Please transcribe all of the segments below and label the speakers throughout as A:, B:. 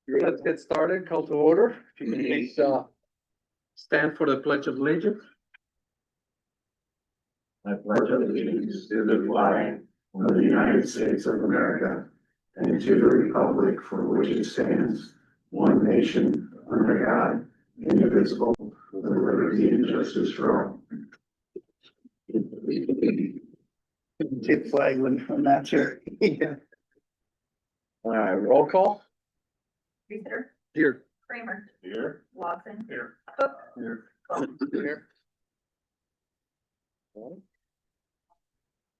A: Let's get started. Call to order. If you can please stand for the Pledge of Allegiance.
B: I pledge allegiance to the flag of the United States of America and to the republic for which it stands, one nation, under God, indivisible, with liberty and justice for all.
C: Take flag when that's here.
A: All right, roll call.
D: Reeser,
A: Here.
D: Kramer,
B: Here.
D: Watson.
B: Here.
D: Cook.
B: Here.
A: Here.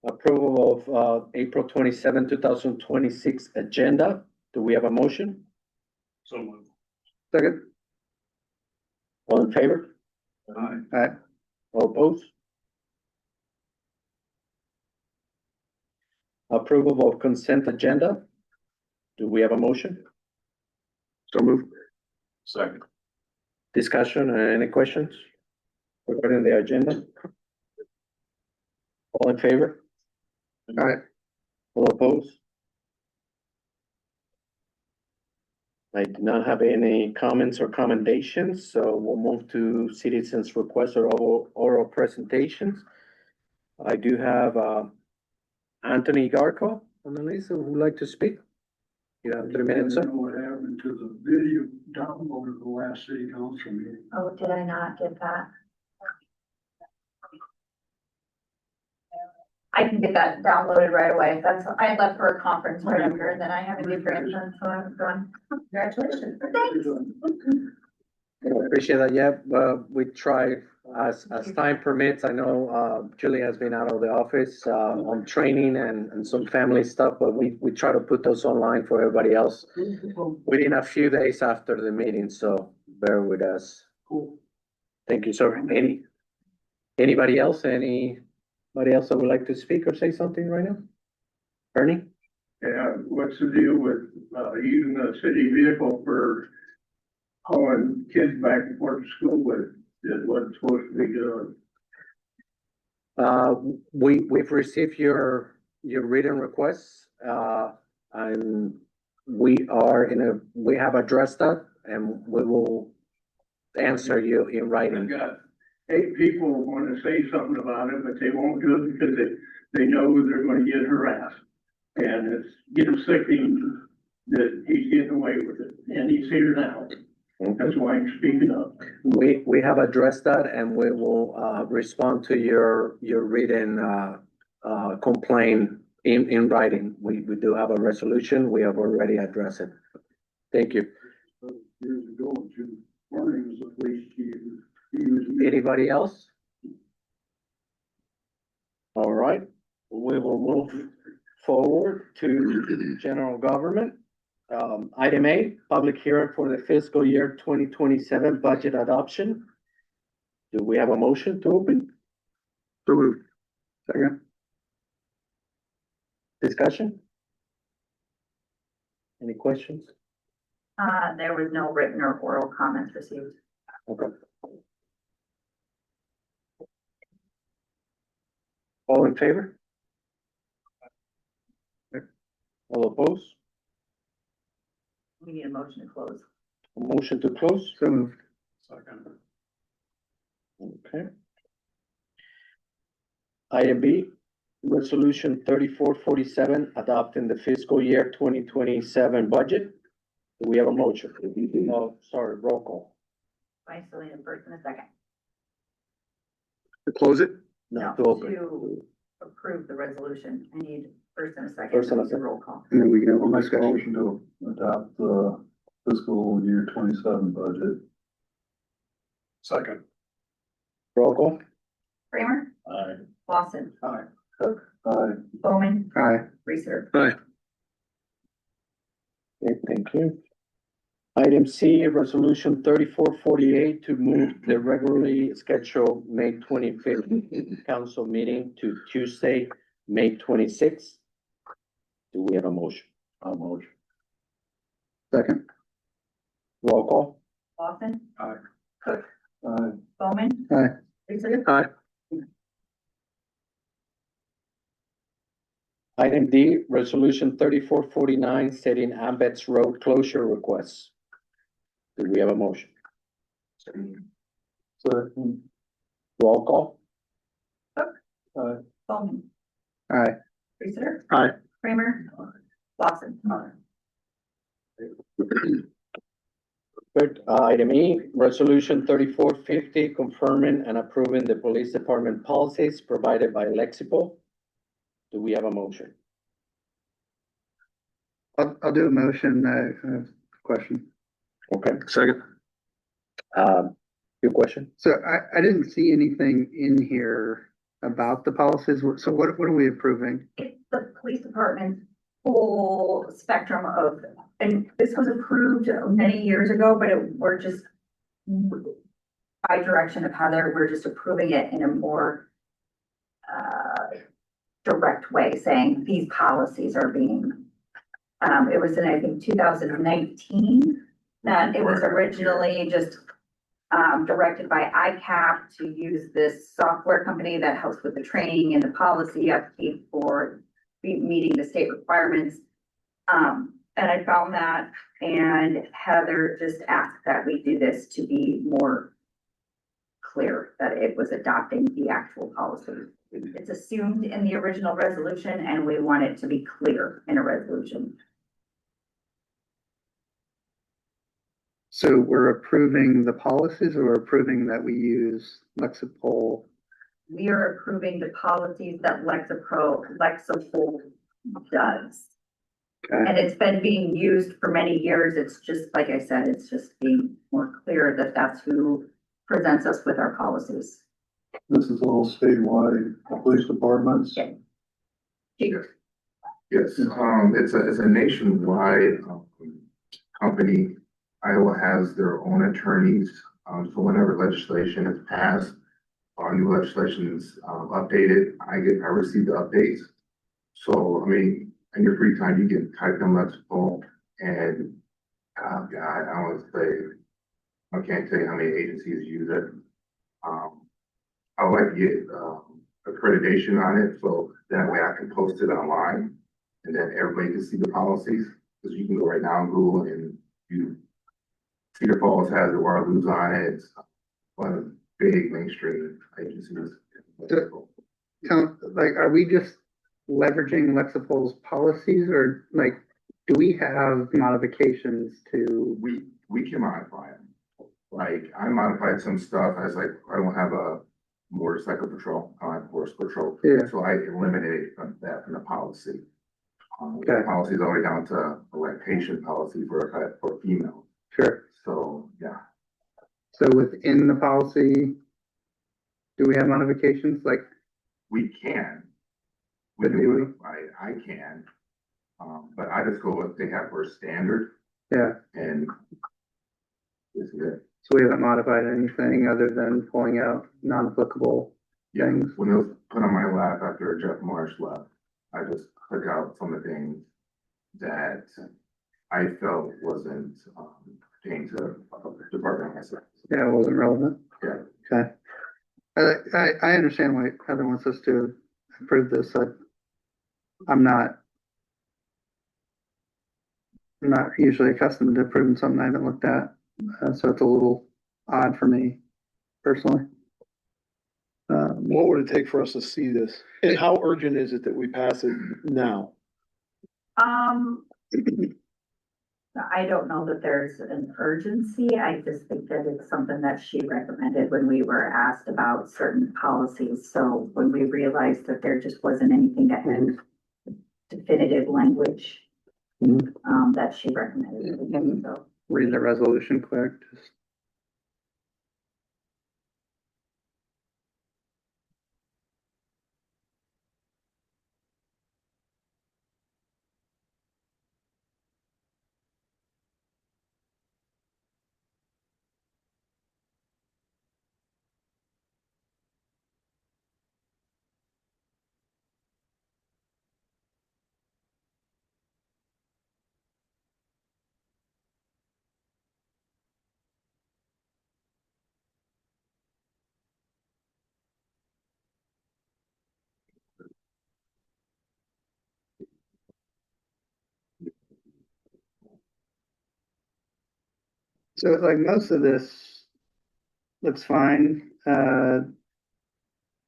A: Approval of April 27, 2026 agenda. Do we have a motion?
B: So moved.
A: Second. All in favor?
B: Aye.
A: Aye. All opposed? Approval of consent agenda. Do we have a motion? So moved.
B: Second.
A: Discussion, any questions regarding the agenda? All in favor? Aye. All opposed? I do not have any comments or commendations, so we'll move to citizens' requests or oral presentations. I do have Anthony Garco on the list who would like to speak. You have 3 minutes, sir.
C: What happened to the video download of the last city council meeting?
D: Oh, did I not get that? I can get that downloaded right away. I left for a conference right after, and then I have a new grandson, so I'm going, congratulations. Thanks.
A: I appreciate that. Yeah, we try as time permits. I know Julie has been out of the office on training and some family stuff, but we try to put those online for everybody else within a few days after the meeting, so bear with us.
C: Cool.
A: Thank you, sir. Anybody else? Anybody else that would like to speak or say something right now? Ernie?
C: Yeah, what's the deal with, using a city vehicle for hauling kids back and forth to school with, it wasn't supposed to be done?
A: We've received your written requests, and we have addressed that, and we will answer you in
C: I've
A: writing.
C: got 8 people want to say something about it, but they won't do it because they know they're going to get harassed. And it's getting sickening that he's getting away with it, and he's here now. That's why I'm speaking up.
A: We have addressed that, and we will respond to your written complaint in writing. We do have a resolution. We have already addressed it. Thank you.
C: Years ago, Jim Warren was a police chief.
A: Anybody else? All right, we will move forward to general government. Item A, public hearing for the fiscal year 2027 budget adoption. Do we have a motion to open? So moved. Second. Discussion? Any questions?
D: There was no written or oral comments received.
A: Okay. All in favor? All opposed?
D: We need a motion to close.
A: A motion to close? So moved.
C: Second.
A: Okay. Item B, resolution 3447, adopting the fiscal year 2027 budget. Do we have a motion? Oh, sorry, roll call.
D: Vice Selena first and a second.
A: To close it?
D: No,
A: No, to open.
D: to approve the resolution. I need first and a second.
A: First and a second.
D: Roll call.
A: And then we can have
B: I'll make a motion to adopt the fiscal year 27 budget. Second.
A: Roll call.
D: Kramer,
B: Aye.
D: Lawson.
C: Aye.
D: Cook,
B: Aye.
D: Bowman,
A: Aye.
D: Reeser.
A: Aye. Okay, thank you. Item C, resolution 3448 to move the regularly scheduled May 25th council meeting to Tuesday, May 26th. Do we have a motion?
B: I'll motion.
A: Second. Roll call.
D: Lawson.
C: Aye.
D: Cook,
B: Aye.
D: Bowman.
A: Aye.
D: Reeser.
A: Aye. Item D, resolution 3449, setting Abbott's road closure requests. Do we have a motion? Roll call.
D: Bowman.
A: Aye.
D: Reister.
A: Aye.
D: Kramer. Lawson.
A: Good. Item E, resolution 3450, confirming and approving the police department policies provided by Lexipol. Do we have a motion?
E: I'll do a motion, question.
A: Okay.
B: Second.
A: Your question?
E: So I didn't see anything in here about the policies. So what are we approving?
D: It's the police department's full spectrum of, and this was approved many years ago, but we're just by direction of Heather, we're just approving it in a more direct way, saying these policies are being, it was in, I think, 2019, that it was originally just directed by ICAP to use this software company that helps with the training and the policy upkeep for meeting the state requirements. And I found that, and Heather just asked that we do this to be more clear that it was adopting the actual policy. It's assumed in the original resolution, and we want it to be clear in a resolution.
E: So we're approving the policies, or we're approving that we use Lexipol?
D: We are approving the policies that Lexipol does.
E: Okay.
D: And it's been being used for many years. It's just, like I said, it's just being more clear that that's who presents us with our policies.
B: This is all statewide police departments.
D: Okay.
F: Yes, it's a nationwide company. Iowa has their own attorneys, so whenever legislation is passed or new legislation is updated, I receive the updates. So, I mean, in your free time, you can type in Lexipol and, God, I want to say, I can't tell you how many agencies use it. I would like to get accreditation on it, so that way I can post it online, and then everybody can see the policies. Because you can go right now on Google and Cedar Falls has it, Waterloo's on it. It's one of the big mainstream agencies.
E: Like, are we just leveraging Lexipol's policies, or like, do we have modifications to?
F: We can modify them. Like, I modified some stuff. I was like, I don't have a motorcycle patrol, I have horse patrol.
E: Yeah.
F: So I eliminated that from the policy.
E: Okay.
F: The policy is already down to like patient policy for female.
E: Sure.
F: So, yeah.
E: So within the policy, do we have modifications? Like,
F: We can.
E: But do we?
F: I can. But I just go with they have for standard
E: yeah,
F: and this is it.
E: so we haven't modified anything other than pulling out non-applicable
F: Yeah,
E: things.
F: when it was put on my lap after Jeff Marsh left, I just took out some of the things that I felt wasn't pertaining to the department myself.
E: Yeah, it wasn't relevant.
F: Yeah.
E: Okay. I understand why Heather wants us to approve this. I'm not usually accustomed to approving something I haven't looked at, so it's a little odd for me personally.
B: What would it take for us to see this? And how urgent is it that we pass it now?
D: I don't know that there's an urgency. I just think that it's something that she recommended when we were asked about certain policies. So when we realized that there just wasn't anything that had definitive language, that she recommended. So,
E: Read the resolution quick, just. So like most of this looks fine.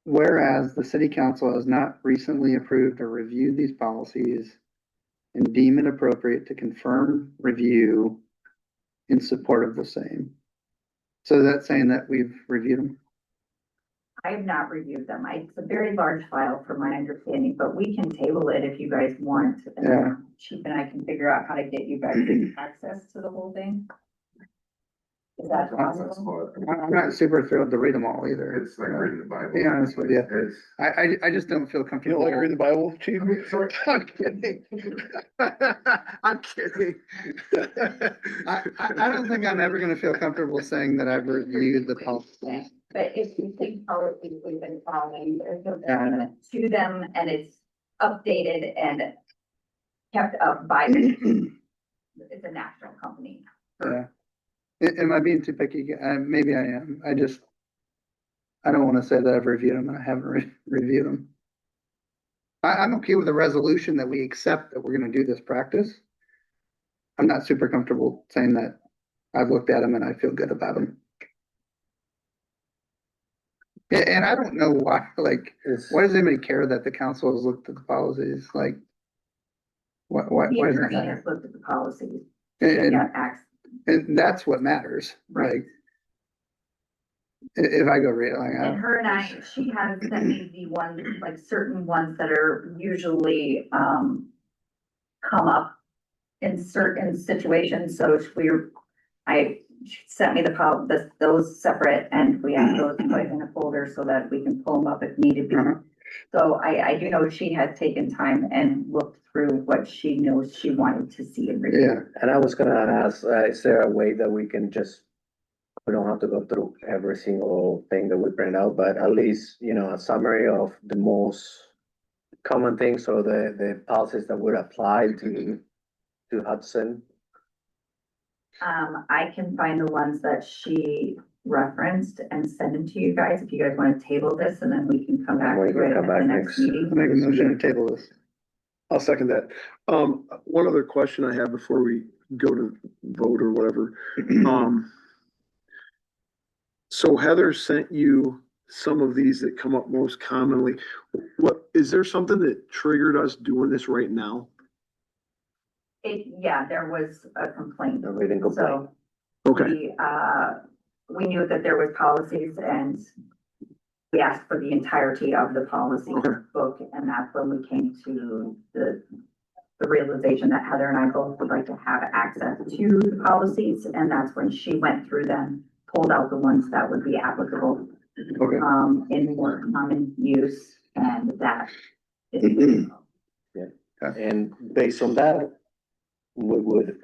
E: Whereas the city council has not recently approved or reviewed these policies and deem it appropriate to confirm review in support of the same. So that's saying that we've reviewed them.
D: I have not reviewed them. It's a very large file from my understanding, but we can table it if you guys want. And
E: Yeah.
D: then Chief and I can figure out how to get you guys access to the whole thing. Is that possible?
E: I'm not super thrilled to read them all either.
F: It's like reading the Bible.
E: Be honest with you.
F: It's,
E: I just don't feel comfortable.
G: the Bible, Chief?
E: I'm kidding. I'm kidding. I don't think I'm ever gonna feel comfortable saying that I've reviewed the policies.
D: But if you think policies we've been following, there's no
E: Yeah, I know.
D: benefit to them and it's updated and kept up by the, it's a national company.
E: Yeah. Am I being too picky? Maybe I am. I don't wanna say that I've reviewed them and I haven't reviewed them. I'm okay with the resolution that we accept that we're gonna do this practice. I'm not super comfortable saying that I've looked at them and I feel good about them. And I don't know why, like,
A: It's-
E: why does anybody care that the council has looked at the policies? Like, why
D: The
E: does that
D: attorney
E: matter?
D: has looked at the policies.
E: And,
D: Yeah, acts.
E: and that's what matters,
D: Right.
E: like. If I go read it, like,
D: And her and I, she has sent me the ones, like certain ones that are usually, come up in certain situations, so she sent me those separate, and we have those put in a folder so that we can pull them up if needed be.
E: Uh-huh.
D: So I do know she has taken time and looked through what she knows she wanted to see and review.
E: yeah,
A: And I was gonna ask, is there a way that we can just, we don't have to go through every single thing that we print out, but at least, you know, a summary of the most common things or the policies that would apply to Hudson?
D: I can find the ones that she referenced and send them to you guys, if you guys wanna table this, and then we can come back to
A: We can
D: it
A: come
D: at
A: back
D: the
A: next.
D: next meeting.
E: I'll make a motion to table this.
G: I'll second that. One other question I have before we go to vote or whatever. So Heather sent you some of these that come up most commonly. Is there something that triggered us doing this right now?
D: Yeah, there was a complaint,
A: The reading complaint.
D: so
G: Okay,
D: we knew that there was policies and we asked for the entirety of the policy
G: Okay.
D: book, and that's when we came to the realization that Heather and I both would like to have access to the policies, and that's when she went through them, pulled out the ones that would be applicable,
E: Okay.
D: in more common use, and that is.
A: And based on that, we would,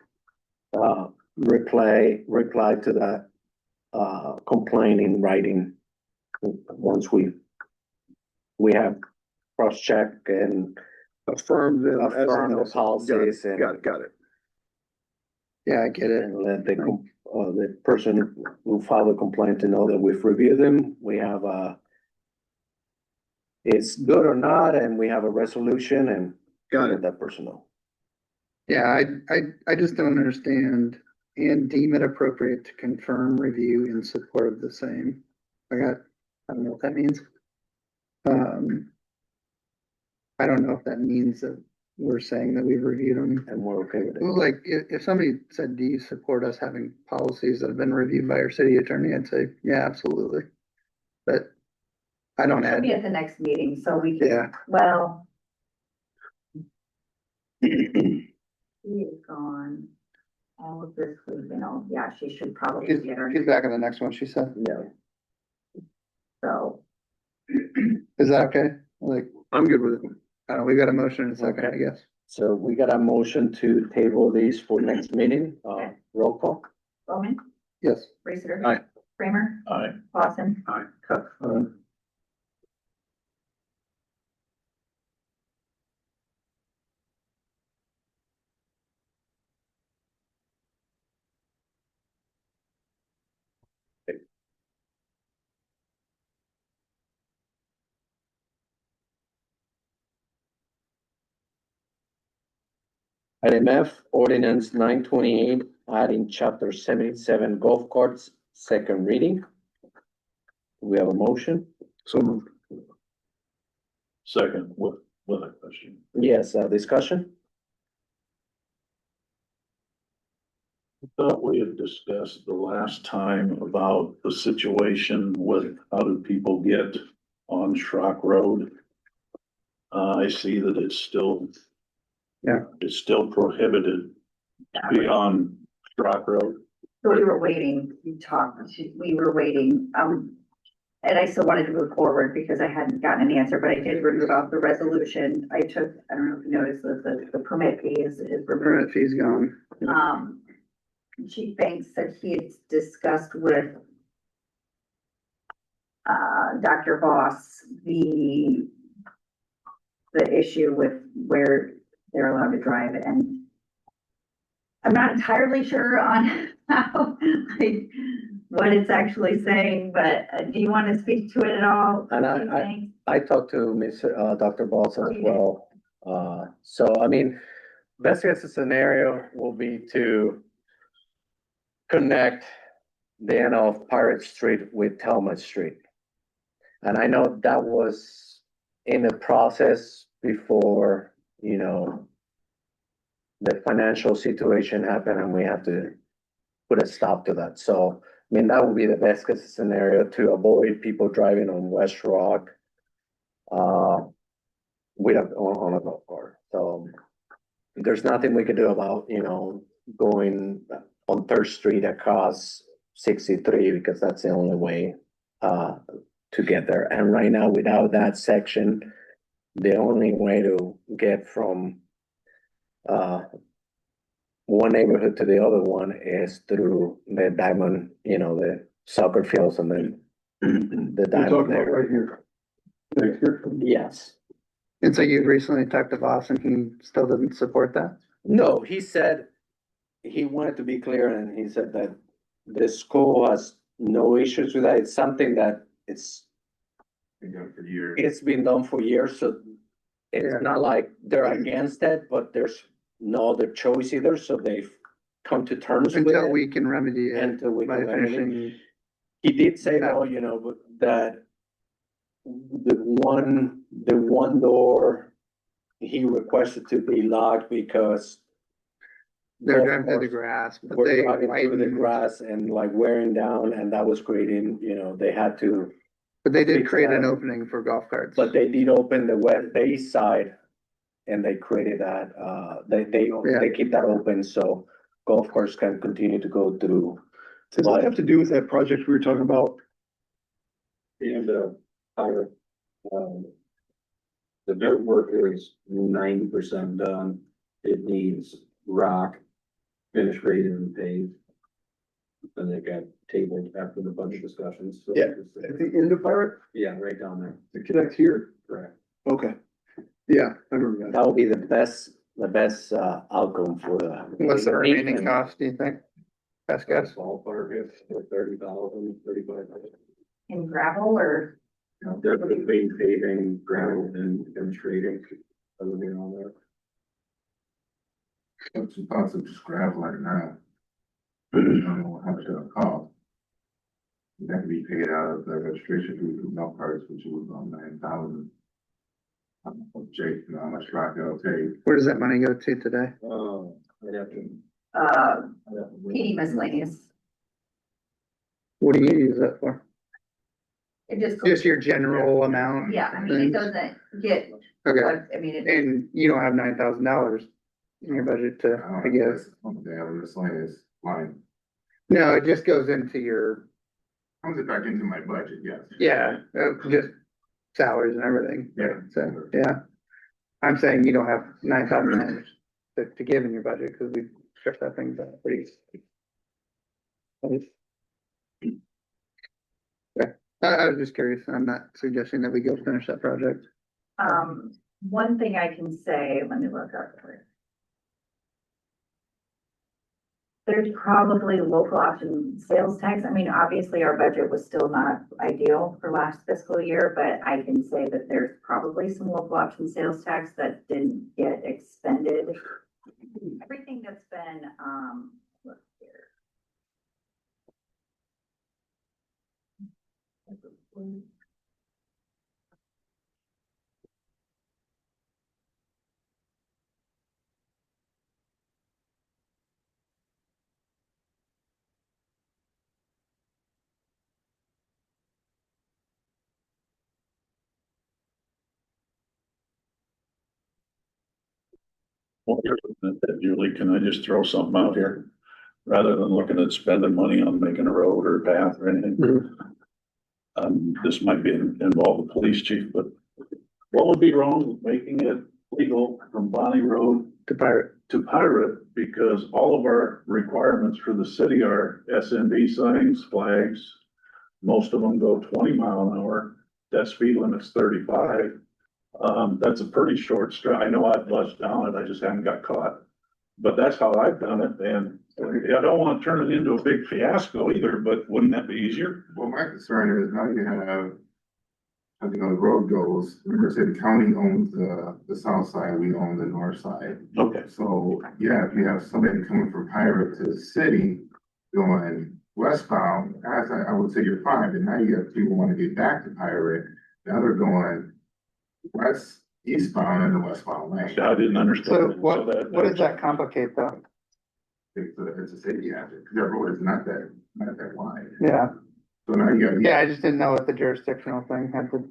A: reply to that, complaint in writing. Once we have cross-check and
G: affirm them. as
A: affirm the
G: else.
A: policies and,
G: Got it.
E: Yeah, I get it.
A: and let the person who filed the complaint to know that we've reviewed them. We have it's good or not, and we have a resolution and
G: Got
A: let
G: it.
A: that person know.
E: Yeah, I just don't understand and deem it appropriate to confirm review in support of the same. I don't know what that means. I don't know if that means that we're saying that we've reviewed them.
A: And we're okay with it.
E: Well, like, if somebody said, do you support us having policies that have been reviewed by our city attorney? I'd say, yeah, absolutely. But I don't
D: She'll
E: add,
D: be at the next meeting, so we can,
E: yeah.
D: well. She is gone. All of this week, yeah, she should probably
E: She's,
D: get her,
E: she's back on the next one, she said.
A: Yeah,
D: so.
E: Is that okay? Like,
G: I'm good with it.
E: I don't know, we got a motion in a second, I guess.
A: so we got a motion to table these for next meeting, roll call.
D: Bowman,
E: Yes.
D: Reesider.
G: Aye.
D: Kramer.
C: Aye.
D: Lawson.
G: Aye.
D: Cook.
A: Item F, ordinance 928, adding chapter 77 golf carts, second reading. We have a motion?
G: So moved.
B: Second, with a question.
A: Yes, discussion?
B: Thought we had discussed the last time about the situation with how do people get on Schrock Road. I see that it's still.
E: Yeah.
B: It's still prohibited beyond Schrock Road.
D: So we were waiting, we were waiting, and I still wanted to move forward because I hadn't gotten an answer, but I did remove out the resolution. I don't know if you noticed that the permit fee is removed.
E: Permit fee's gone.
D: Chief Banks said he had discussed with Dr. Voss, the issue with where they're allowed to drive, and I'm not entirely sure on how, like, what it's actually saying, but do you want to speak to it at all?
A: And I talked to Dr. Balls as well. So I mean, best case scenario will be to connect the end of Pirate Street with Talmadge Street. And I know that was in the process before, you know, the financial situation happened and we have to put a stop to that. So, I mean, that would be the best case scenario to avoid people driving on West Rock on a golf cart. So there's nothing we could do about, you know, going on Third Street across 63 because that's the only way to get there. And right now, without that section, the only way to get from one neighborhood to the other one is through the diamond, you know, the soccer fields and then the diamond there.
G: Right here. Right here.
A: Yes.
E: And so you recently talked to Voss and he still doesn't support that?
A: No, he said he wanted to be clear and he said that the school has no issues with that. It's something that it's
F: For years.
A: it's been done for years, so it's
E: Yeah.
A: not like they're against it, but there's no other choice either, so they've come to terms with
E: Until
A: it.
E: we can remedy it
A: Until we
E: by
A: can remedy it.
E: finishing.
A: He did say though, you know, but that the one door he requested to be locked because
E: They're
A: golf
E: driving through the
A: course
E: grass, but
A: were
E: they
A: driving through the
E: widened,
A: grass and like wearing down, and that was creating, you know, they had to,
E: but they did
A: fix
E: create an
A: that.
E: opening for golf carts.
A: but they did open the west bay side and they created that, they keep that open, so golf course can continue to go through.
G: Does that have to do with that project we were talking about?
H: And, the dirt work is 90% done. It needs rock, finish grading and paved. And it got tabled after the budget discussions. So
G: Yeah. At the end of Pirate,
H: Yeah, right down there,
G: to connect here?
H: correct.
G: Okay. Yeah, I remember that.
A: That would be the best outcome for that.
E: What's the remaining cost, do you think? Best guess?
H: Ballpark, if 30,000, 35,000.
D: In gravel or?
H: They're between paving, gravel and grading. Everything on there.
F: What's the cost of just gravel right now? I don't know how much it'll cost. That can be paid out of the registration fee for milk carts, which was on 9,000. Jake, you know how much rock it'll take.
E: Where does that money go to today?
H: I'd have to.
D: PD miscellaneous.
E: What do you use that for?
D: It just.
E: Just your general amount?
D: Yeah, I mean, it doesn't get,
E: Okay,
D: what, I mean, it,
E: and you don't have $9,000 in your budget to, I guess.
F: They have a miscellaneous line.
E: No, it just goes into your,
F: Comes it back into my budget, yes.
E: yeah, just salaries and everything.
F: Yeah.
E: So, yeah. I'm saying you don't have $9,000 to give in your budget, because we stretched that thing out pretty. Yeah, I was just curious. I'm not suggesting that we go finish that project.
D: one thing I can say, let me look up for it. There's probably local option sales tax. I mean, obviously our budget was still not ideal for last fiscal year, but I can say that there's probably some local option sales tax that didn't get expended everything that's been, let's see here.
I: Well, you're looking at that, Julie, can I just throw something out here? Rather than looking at spending money on making a road or a path or anything. This might be involve the police chief, but what would be wrong with making it legal from Bonnie Road
E: To pirate.
I: to Pirate? Because all of our requirements for the city are SMB signs, flags. Most of them go 20 mile an hour. That speed limit's 35. That's a pretty short stretch. I know I've buzzed down it, I just haven't got caught. But that's how I've done it, and I don't wanna turn it into a big fiasco either, but wouldn't that be easier?
F: Well, my concern is now you have, I think how the road goes, remember, say the county owns the south side, we own the north side.
I: Okay.
F: So, yeah, if you have somebody coming from Pirate to the city going westbound, I would say you're fine, but now you have people want to get back to Pirate. Now they're going eastbound in the westbound lane.
I: I didn't understand.
E: So
I: that.
E: what does that complicate though?
F: It's a safety hazard, because that road is not that wide.
E: Yeah,
F: So now you got.
E: yeah, I just didn't know what the jurisdictional thing had to.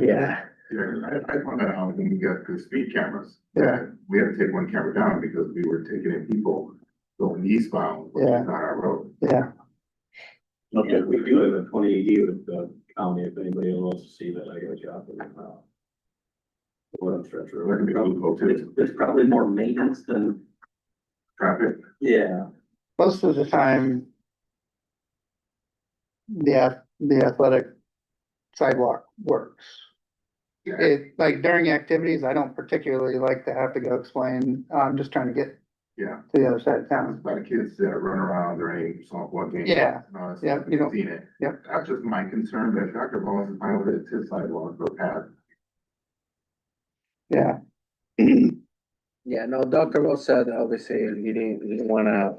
A: Yeah,
F: Yeah, I found that out when we got the speed cameras.
E: Yeah.
F: We had to take one camera down because we were taking in people going eastbound, which is
E: Yeah.
F: not our road.
E: Yeah,
I: Okay,
H: We do have a 2080 with the county, if anybody wants to see that, I got a job for that now. What I'm stretch
F: That can be
H: road.
F: local too.
H: It's probably more maintenance than,
F: Traffic,
H: yeah.
E: most of the time. The athletic sidewalk works.
F: yeah,
E: It, like during activities, I don't particularly like to have to go explain, I'm just trying to get
F: yeah.
E: to the other side of
F: There's
E: town.
F: a lot of kids that run around during softball games.
E: Yeah. Yeah, you don't-
F: Seen it.
E: yep.
F: That's just my concern, that Dr. Ball is fine with it, it's his sidewalk or path.
E: Yeah,
A: yeah, no, Dr. Rose said, obviously, he didn't wanna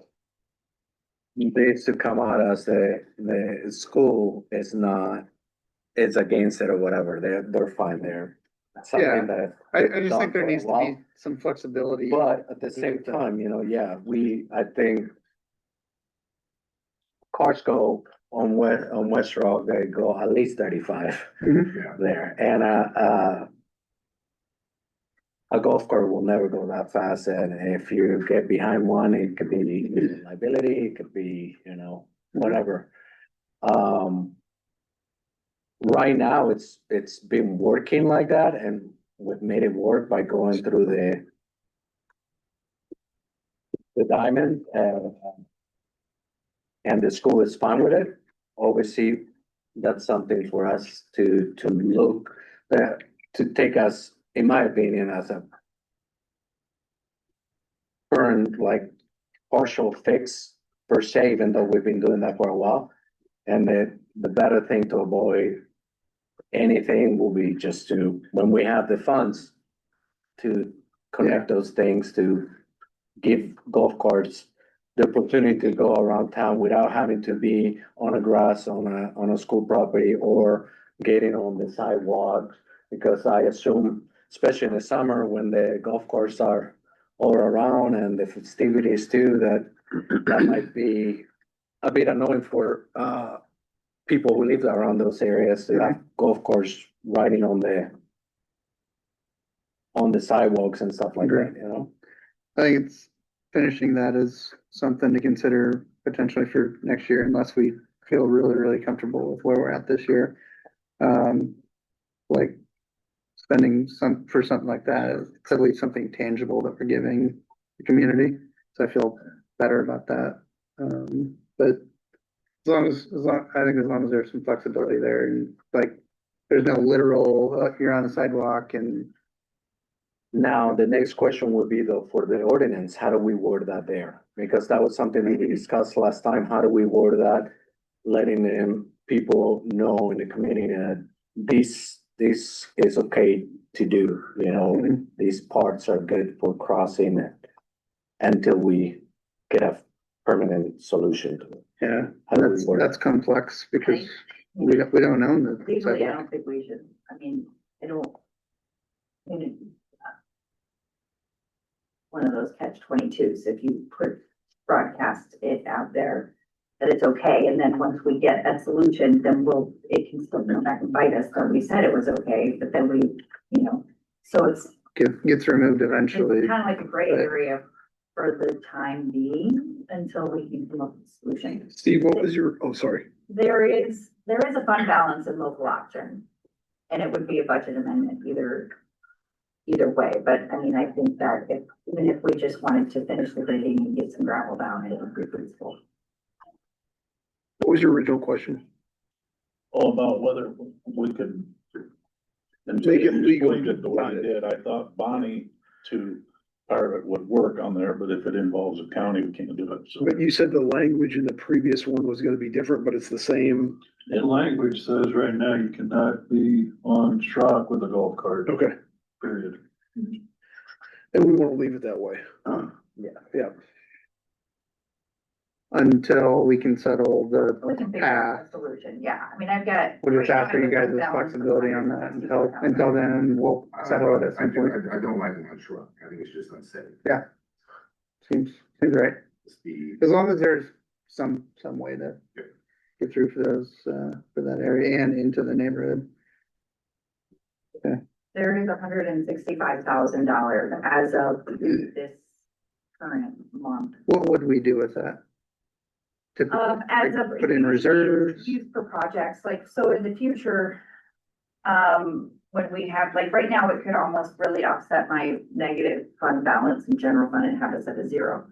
A: this to come out as the school is not, is against it or whatever, they're fine there. Something that,
E: I just
A: Done
E: think there
A: for a
E: needs to
A: while.
E: be some flexibility.
A: but at the same time, yeah, I think cars go on West Rock, they go at least 35
F: Yeah,
A: there, and, a golf cart will never go that fast, and if you get behind one, it could be liability, it could be, whatever. Right now, it's been working like that, and we've made it work by going through the diamond, and the school is fine with it. Obviously, that's something for us to look, to take us, in my opinion, as a current, like, partial fix per se, even though we've been doing that for a while. And the better thing to avoid anything will be just to, when we have the funds, to connect those things, to give golf carts the opportunity to go around town without having to be on a grass, on a school property, or getting on the sidewalks. Because I assume, especially in the summer, when the golf courses are all around and the festivities too, that might be a bit annoying for, people who live around those areas, to have golf course riding on the sidewalks and stuff like that,
E: I think it's, finishing that is something to consider potentially for next year, unless we feel really, really comfortable with where we're at this year. Like spending for something like that, it's at least something tangible that we're giving the community, so I feel better about that. But I think as long as there's some flexibility there, and like, there's no literal, you're on the sidewalk and.
A: Now, the next question would be though, for the ordinance, how do we word that there? Because that was something that we discussed last time, how do we word that? Letting them, people know in the community that this is okay to do, these parts are good for crossing until we get a permanent solution to it.
E: Yeah,
A: How do we work?
E: that's complex because we don't own the
D: Legally, I
E: sidewalk.
D: don't think we should, I mean, it'll. I mean, one of those catch 22s, if you broadcast it out there, that it's okay, and then once we get a solution, then it can still come back and bite us, so we said it was okay, but then we, so it's
E: Gets removed eventually.
D: kind of like a gray area for the time being, until we can come up with a solution.
G: Steve, what was your, oh, sorry.
D: There is a fund balance in local option, and it would be a budget amendment either way, but I mean, I think that even if we just wanted to finish the bidding and get some gravel down, it would be feasible.
G: What was your original question?
I: All about whether we could.
G: Make it legal.
I: Explained it the way he did. I thought Bonnie to part of it would work on there, but if it involves a county, we can't do it. So
G: But you said the language in the previous one was gonna be different, but it's the same.
J: The language says right now you cannot be on track with a golf cart,
G: Okay,
J: period.
G: and we wanna leave it that way. Yeah.
E: Until we can settle
D: We can
E: the
D: figure out
E: path.
D: a solution, yeah, I mean, I've got.
E: We're just
D: right now,
E: after you
D: I've
E: guys'
D: got balance of
E: flexibility on that until then, we'll settle it at some point.
F: I don't like one truck. I think it's just unsafe.
E: Seems right.
F: Speed.
E: As long as there's some way to get through for those, for that area and into the neighborhood.
D: There is $165,000 as of this current month.
E: What would we do with that? Typically,
D: As of.
E: put in reserves?
D: Used for projects, like, so in the future, when we have, like, right now, it could almost really offset my negative fund balance in general fund and have us at a zero.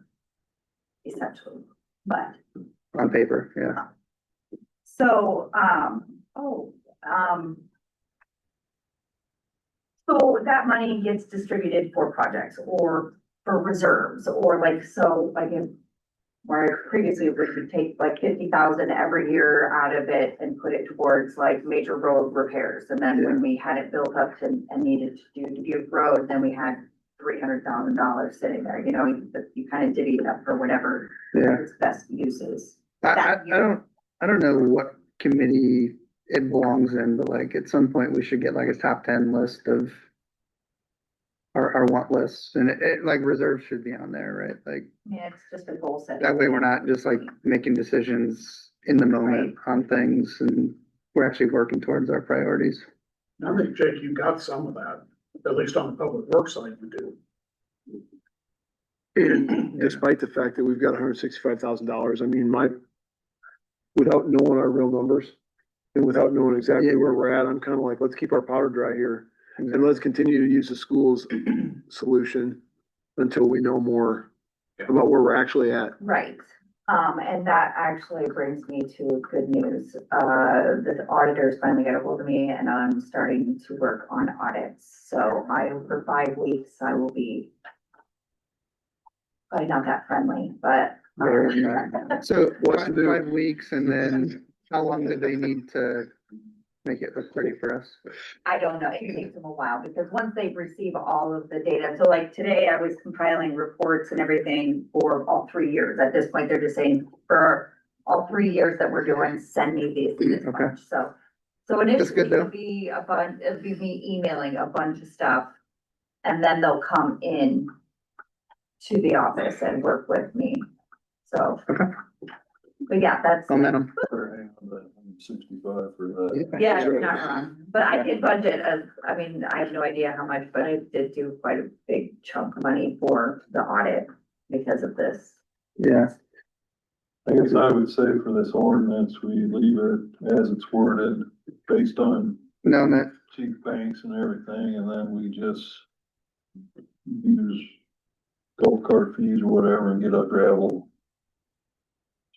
D: Essentially, but,
E: On paper, yeah.
D: so, so that money gets distributed for projects or for reserves, or like, so, like, where previously we could take like 50,000 every year out of it and put it towards like major road repairs. And then when we had it built up and needed to do Dubuque Road, then we had $300,000 sitting there, you kind of divvy it up for whatever
E: Yeah.
D: its best uses.
E: I don't know what committee it belongs in, but like at some point we should get like a top 10 list of our want lists, and it like reserves should be on there, right? Like
D: Yeah, it's just a goal setting.
E: that way we're not just like making decisions in the moment on things, and we're actually working towards our priorities.
C: I think, Jake, you got some of that, at least on the public works side you do.
G: And despite the fact that we've got $165,000, I mean, without knowing our real numbers and without knowing exactly where we're at, I'm kind of like, let's keep our powder dry here. And let's continue to use the school's solution until we know more about where we're actually at.
D: Right, and that actually brings me to good news. The auditors finally got a hold of me and I'm starting to work on audits. So over 5 weeks, I will be probably not that friendly, but.
E: So
G: What's to do?
E: 5 weeks, and then how long do they need to make it look pretty for us?
D: I don't know, it takes them a while, because once they receive all of the data, so like today I was compiling reports and everything for all 3 years. At this point, they're just saying, for all 3 years that we're doing, send me this
E: Okay.
D: bunch, so. So
E: That's
D: initially,
E: good, though.
D: it'll be me emailing a bunch of stuff, and then they'll come in to the office and work with me, so.
E: Okay.
D: But yeah, that's.
E: Momentum.
J: Or 65 for that.
D: Yeah, you're not wrong, but I did budget I mean, I have no idea how much, but I did do quite a big chunk of money for the audit because of this.
E: Yeah.
J: I guess I would say for this ordinance, we leave it as it's worded based on
E: No, that,
J: chief banks and everything, and then we just use golf cart fees or whatever and get a gravel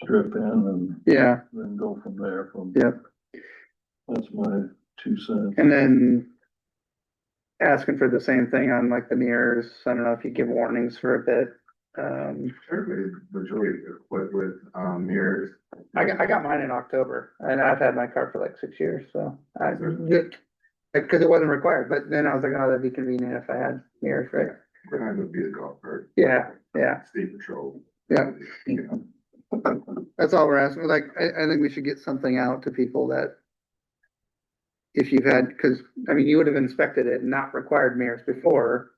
J: strip in and
E: yeah,
J: then go from there
E: yep.
J: that's my 2 cents.
E: And then asking for the same thing on like the mirrors. I don't know if you give warnings for a bit.
F: Certainly, majority with mirrors.
E: I got mine in October, and I've had my car for like 6 years, so because it wasn't required, but then I was like, oh, that'd be convenient if I had mirrors, right?
F: We're not gonna be a golf cart.
E: Yeah, Yeah.
F: State patrol.
E: Yeah.
F: You know,
E: That's all we're asking. Like, I think we should get something out to people that if you've had, cause I mean, you would have inspected it and not required mirrors before.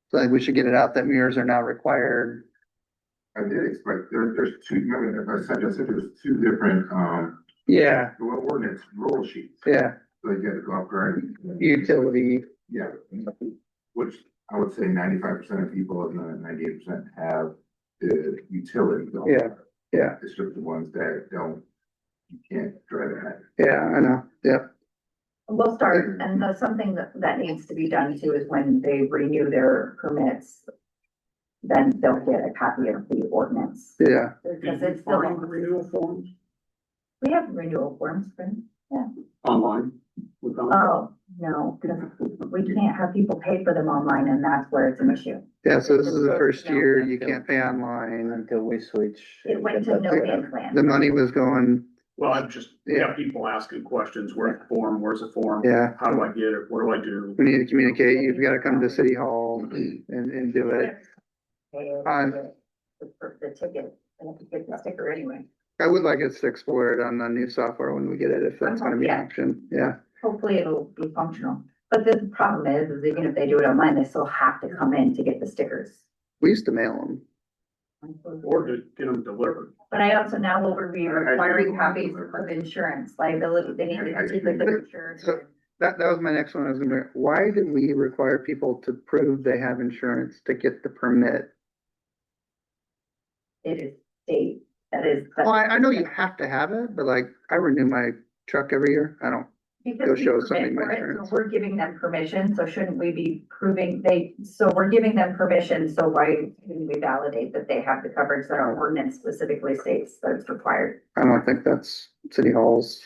E: So I think we should get it out that mirrors are now required.
F: I did expect, there's two, remember, I just said there's two different,
E: Yeah,
F: ordinance roll sheets.
E: yeah,
F: So you get the golf cart.
E: utility,
F: Yeah, which I would say 95% of people, if not 98% have the utility. golf
E: Yeah,
F: cart.
E: yeah.
F: It's just the ones that don't, you can't drive it.
E: yeah, I know, yeah.
D: We'll start, and that's something that needs to be done too, is when they renew their permits, then they'll get a copy of the ordinance.
E: Yeah,
D: Because it's still,
H: renewal forms
D: we have renewal forms, but,
H: online.
D: oh, no, because we can't have people pay for them online, and that's where it's an issue.
E: yeah, so this is the first year you can't pay online.
A: Until we switch.
D: It went to no pay plan.
E: The money was going,
K: Well, I'm just, we have people asking questions, where's the form, where's the form?
E: yeah,
K: How do I get it? What do I do?
E: we need to communicate. You've got to come to City Hall and do it.
D: The ticket, and have to get the sticker anyway.
E: I would like us to explore it on the new software when we get it, if that's gonna be an option, yeah.
D: Hopefully it'll be functional. But the problem is even if they do it online, they still have to come in to get the stickers.
E: We used to mail them.
K: Or to get them delivered.
D: But I also now will be requiring copies of insurance liability. They need to see the literature.
E: So that was my next one. I was gonna, why do we require people to prove they have insurance to get the permit?
D: It is state, that is.
E: Well, I know you have to have it, but like, I renew my truck every year. I don't,
D: Because
E: go
D: we
E: show
D: permit
E: something my
D: for it, so
E: insurance.
D: we're giving them permission, so shouldn't we be proving so we're giving them permission, so why couldn't we validate that they have the coverage that our ordinance specifically states that it's required?
E: I don't think that's City Hall's,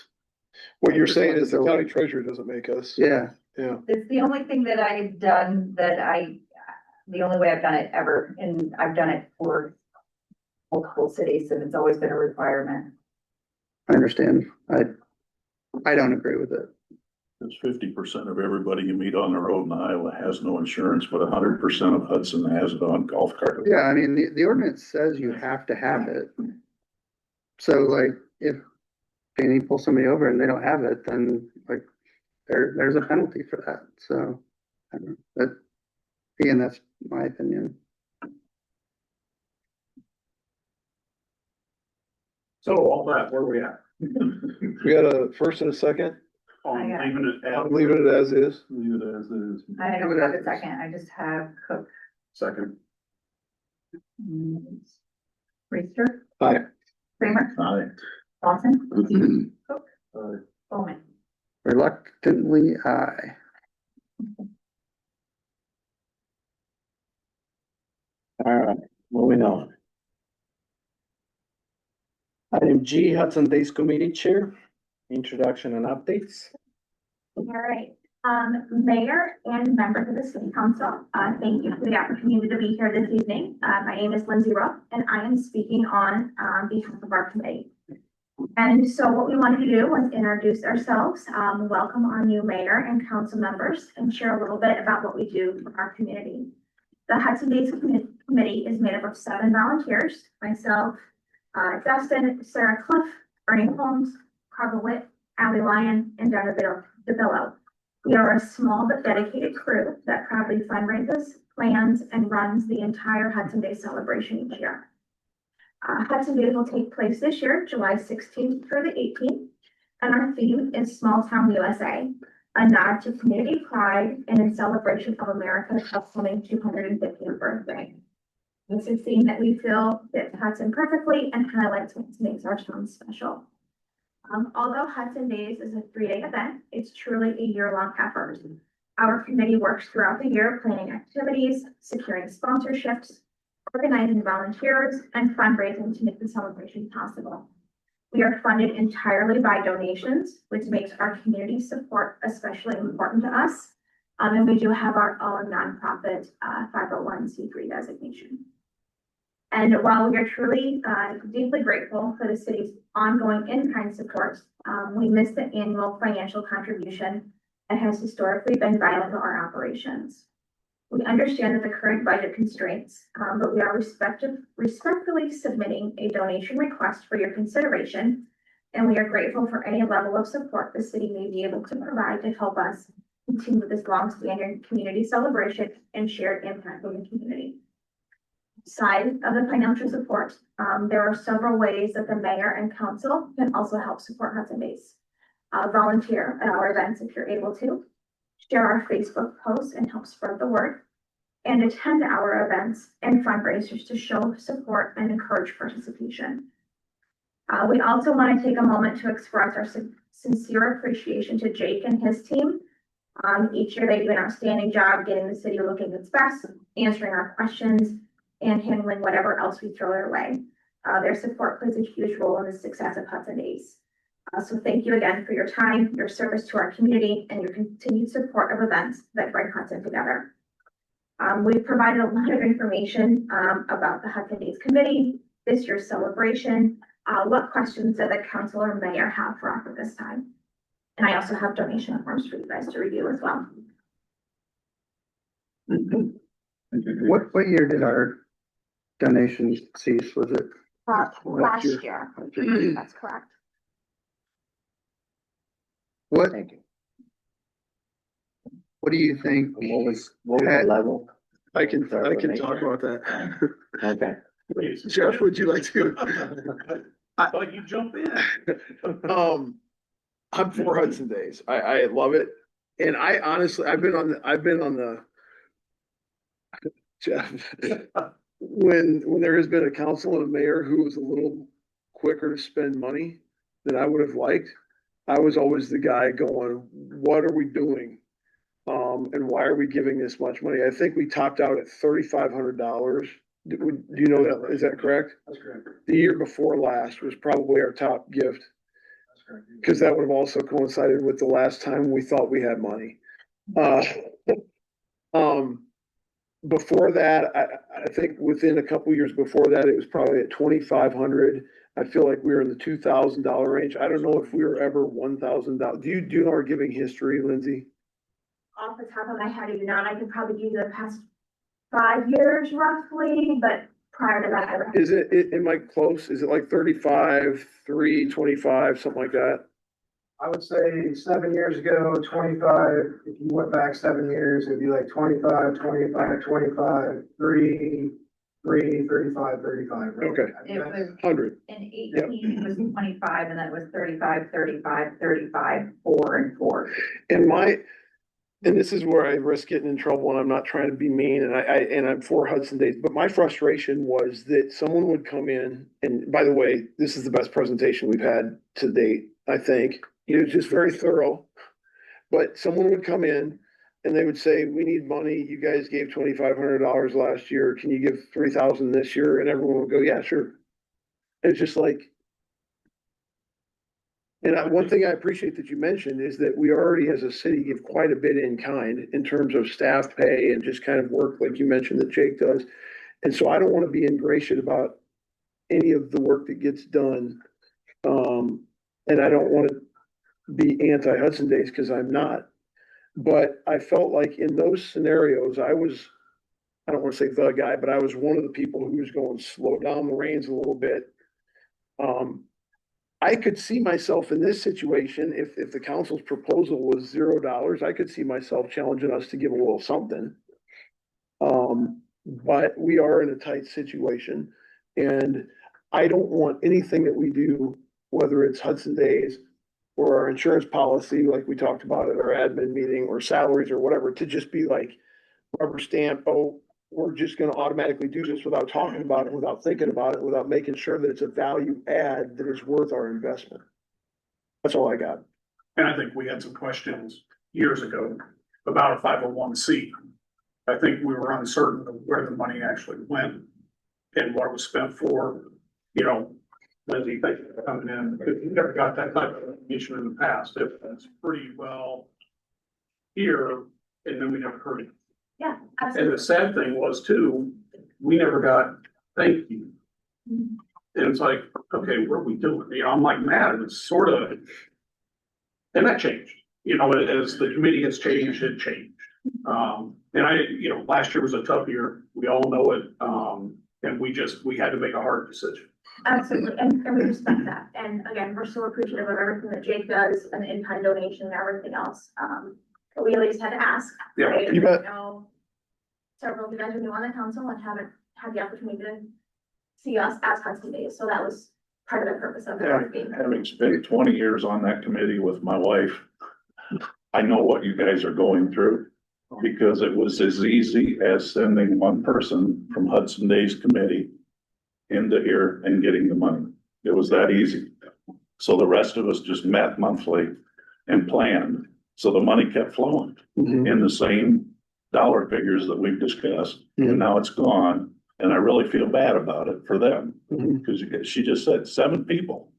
G: What you're saying is the county treasurer doesn't make us.
E: yeah.
G: Yeah.
D: It's the only thing that I've done the only way I've done it ever, and I've done it for multiple cities, and it's always been a requirement.
E: I understand. I don't agree with it.
I: It's 50% of everybody you meet on the road in Iowa has no insurance, but 100% of Hudson has it on golf cart.
E: Yeah, I mean, the ordinance says you have to have it. So like, if Danny pulls somebody over and they don't have it, then like, there's a penalty for that, so. I don't know, but again, that's my opinion.
K: So all that, where are we at?
G: We got a first and a second,
K: On leaving it
G: I'm
K: at
G: leaving it as is.
J: Leave it as is.
D: I don't have a second, I just have Cook.
K: second.
D: Reister.
G: Aye.
D: Kramer.
I: Aye.
D: Lawson. Cook.
J: Aye.
D: Bowman.
E: Reluctantly, aye.
A: All right, moving on. Item G, Hudson Days Committee Chair, introduction and updates.
L: All right, Mayor and members of the City Council, thank you for the opportunity to be here this evening. My name is Lindsay Ruff, and I am speaking on behalf of our committee. And so what we wanted to do was introduce ourselves, welcome our new mayor and council members, and share a little bit about what we do for our community. The Hudson Days Committee is made up of 7 volunteers, myself, Dustin, Sarah Cliff, Ernie Holmes, Carla Witt, Allie Lyon, and Donna DeBillo. We are a small but dedicated crew that proudly fundraises, plans, and runs the entire Hudson Day celebration each year. Hudson Days will take place this year, July 16th through the 18th, and our theme is Small Town USA, a nod to community pride and in celebration of America's upcoming 250th birthday. This is a theme that we feel fits Hudson perfectly and highlights what makes our town special. Although Hudson Days is a 3-day event, it's truly a year-long effort. Our committee works throughout the year planning activities, securing sponsorships, organizing volunteers, and fundraising to make the celebration possible. We are funded entirely by donations, which makes our community support especially important to us. And we do have our own nonprofit 501c3 designation. And while we are truly deeply grateful for the city's ongoing in-kind support, we miss the annual financial contribution that has historically been vital to our operations. We understand that the current budget constraints, but we are respectfully submitting a donation request for your consideration. And we are grateful for any level of support the city may be able to provide to help us continue this long-standing community celebration and shared impact on the community. Side of the financial support, there are several ways that the mayor and council can also help support Hudson Days. Volunteer at our events if you're able to, share our Facebook posts and help spread the word, and attend our events and fundraisers to show support and encourage participation. We also want to take a moment to express our sincere appreciation to Jake and his team. Each year they do an outstanding job getting the city looking its best, answering our questions, and handling whatever else we throw their way. Their support plays a huge role in the success of Hudson Days. So thank you again for your time, your service to our community, and your continued support of events that bring Hudson together. We've provided a lot of information about the Hudson Days Committee, this year's celebration, what questions that the council or mayor have for us at this time. And I also have donation forms for you guys to review as well.
E: What year did our donations cease? Was it?
L: Last year, that's correct.
E: What,
A: Thank you.
E: what do you think?
A: What was the level?
G: I can talk about that.
A: Okay.
I: Please.
G: Jeff, would you like to?
I: But you jump in.
G: I'm for Hudson Days. I love it. And I honestly, I've been on the Jeff, when there has been a council and a mayor who was a little quicker to spend money than I would have liked, I was always the guy going, what are we doing? And why are we giving this much money? I think we topped out at $3,500. Do you know that? Is that correct?
C: That's correct.
G: The year before last was probably our top gift.
C: That's correct.
G: Because that would have also coincided with the last time we thought we had money. Before that, I think within a couple years before that, it was probably at 2,500. I feel like we were in the $2,000 range. I don't know if we were ever $1,000. Do you know our giving history, Lindsay?
L: Off the top of my head, I do not. I could probably do the past 5 years roughly, but prior to that,
G: Is it, am I close? Is it like 35, 3, 25, something like that?
E: I would say 7 years ago, 25, if you went back 7 years, it'd be like 25, 25, 25, 3, 35, 35. Right?
G: Okay.
D: It was
G: 100.
D: in 18, it was 25, and then it was 35, 35, 35, 4, and 4.
G: And this is where I risk getting in trouble, and I'm not trying to be mean, and I'm for Hudson Days, but my frustration was that someone would come in, and by the way, this is the best presentation we've had to date, I think. It was just very thorough. But someone would come in and they would say, we need money. You guys gave $2,500 last year. Can you give 3,000 this year? And everyone would go, yeah, sure. It's just like, and one thing I appreciate that you mentioned is that we already as a city give quite a bit in kind in terms of staff pay and just kind of work like you mentioned that Jake does. And so I don't want to be ingratiated about any of the work that gets done. And I don't want to be anti-Hudson Days because I'm not. But I felt like in those scenarios, I don't want to say the guy, but I was one of the people who was going slow down the reins a little bit. I could see myself in this situation, if the council's proposal was $0, I could see myself challenging us to give a little something. But we are in a tight situation, and I don't want anything that we do, whether it's Hudson Days or our insurance policy, like we talked about at our admin meeting, or salaries or whatever, to just be like rubber stamp, oh, we're just gonna automatically do this without talking about it, without thinking about it, without making sure that it's a value add that is worth our investment. That's all I got.
K: And I think we had some questions years ago about a 501c. I think we were uncertain of where the money actually went and what it was spent for. You know, Lindsay, thank you for coming in, because we never got that type of information in the past. It's pretty well here, and then we never heard it.
L: yeah,
K: And
L: absolutely.
K: the sad thing was too, we never got thank you. And it's like, okay, what are we doing? You know, I'm like mad. It's sort of, and that changed. You know, as the committee has changed, it changed. And last year was a tough year. We all know it. And we had to make a hard decision.
L: Absolutely, and we respect that, and again, we're so appreciative of everything that Jake does, and the in-kind donation and everything else, but we at least had to ask.
K: Yeah,
L: right?
G: you bet.
L: I know several of you guys are new on the council and haven't had the opportunity to see us as Hudson Days, so that was part of the purpose of
I: Yeah,
L: it being here.
I: having spent 20 years on that committee with my wife, I know what you guys are going through. Because it was as easy as sending one person from Hudson Days Committee into here and getting the money. It was that easy. So the rest of us just met monthly and planned. So the money kept flowing
G: Mhm.
I: in the same dollar figures that we've discussed. And now it's gone. And I really feel bad about it for them.
G: Mhm.
I: Because she just said 7 people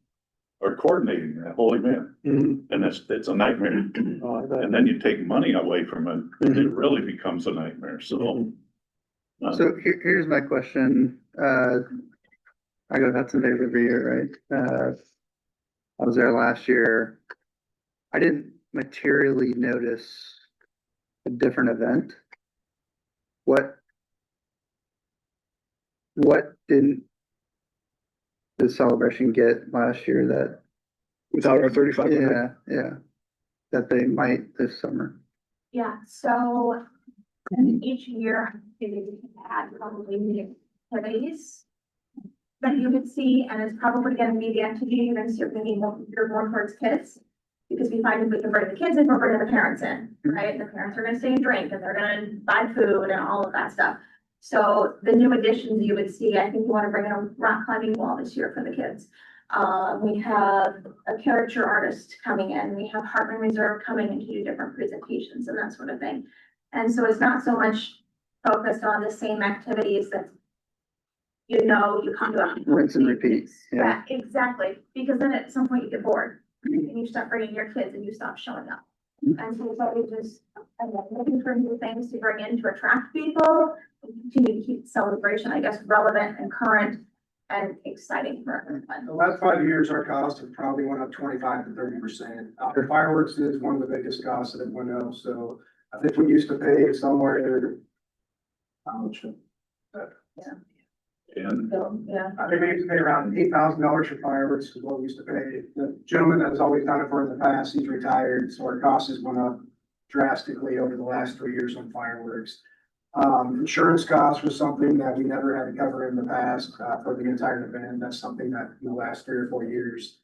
I: are coordinating that whole event.
G: Mhm.
I: And it's a nightmare.
G: Oh, I bet.
I: And then you take money away from it, and it really becomes a nightmare, so.
E: So here's my question. I go to Hudson Days every year, right? I was there last year. I didn't materially notice a different event. What didn't the celebration get last year that,
G: Without our 35.
E: yeah, that they might this summer?
L: Yeah, so each year, we add probably the activities that you would see, and it's probably gonna be the activity you're gonna see, you're gonna be more towards kids. Because we find if we can bring the kids in, we're bringing the parents in, right? The parents are gonna stay and drink, and they're gonna buy food and all of that stuff. So the new additions you would see, I think we wanna bring in a rock climbing wall this year for the kids. We have a caricature artist coming in, we have Hartman Reserve coming in to do different presentations and that sort of thing. And so it's not so much focused on the same activities that you come to.
E: Rinse and repeat, yeah.
L: Yeah, exactly, because then at some point you get bored and you start bringing your kids and you stop showing up. And so it's always just, looking for new things to bring in to attract people and continue to keep the celebration, I guess, relevant and current and exciting for everyone.
C: The last 5 years, our costs have probably went up 25 to 30%. Fireworks is one of the biggest costs that went up, so I think we used to pay somewhere. How much?
I: And
L: So, yeah.
C: I think we used to pay around $8,000 for fireworks is what we used to pay. The gentleman that has always done it for in the past, he's retired, so our costs has went up drastically over the last 3 years on fireworks. Insurance costs was something that we never had to cover in the past, for the entire event. That's something that in the last 3 or 4 years.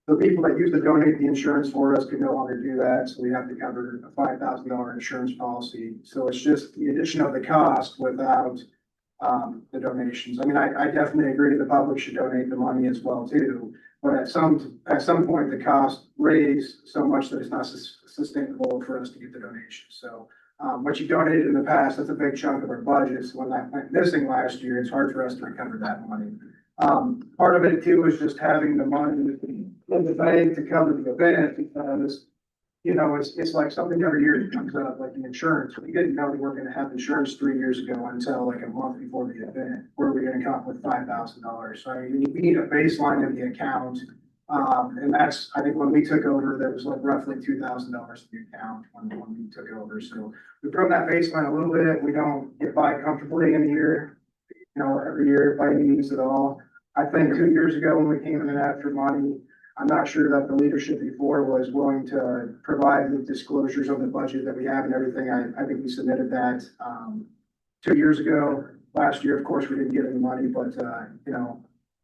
C: The people that used to donate the insurance for us could no longer do that, so we have to cover a $5,000 insurance policy. So it's just the addition of the cost without the donations. I mean, I definitely agree the public should donate the money as well too. But at some point, the cost raised so much that it's not sustainable for us to get the donation. So what you donated in the past, that's a big chunk of our budget. So when that went missing last year, it's hard for us to recover that money. Part of it too is just having the money in the bank to cover the event because, it's like something every year that comes up, like the insurance. We didn't know we were gonna have insurance 3 years ago until like a month before the event, where we're gonna come up with $5,000. So I mean, we need a baseline of the account. And that's, I think when we took over, there was like roughly $2,000 in the account when we took over. So we've grown that baseline a little bit. We don't get by comfortably in the year, every year by any means at all. I think 2 years ago when we came in and asked for money, I'm not sure that the leadership before was willing to provide the disclosures of the budget that we have and everything. I think we submitted that 2 years ago. Last year, of course, we didn't get any money, but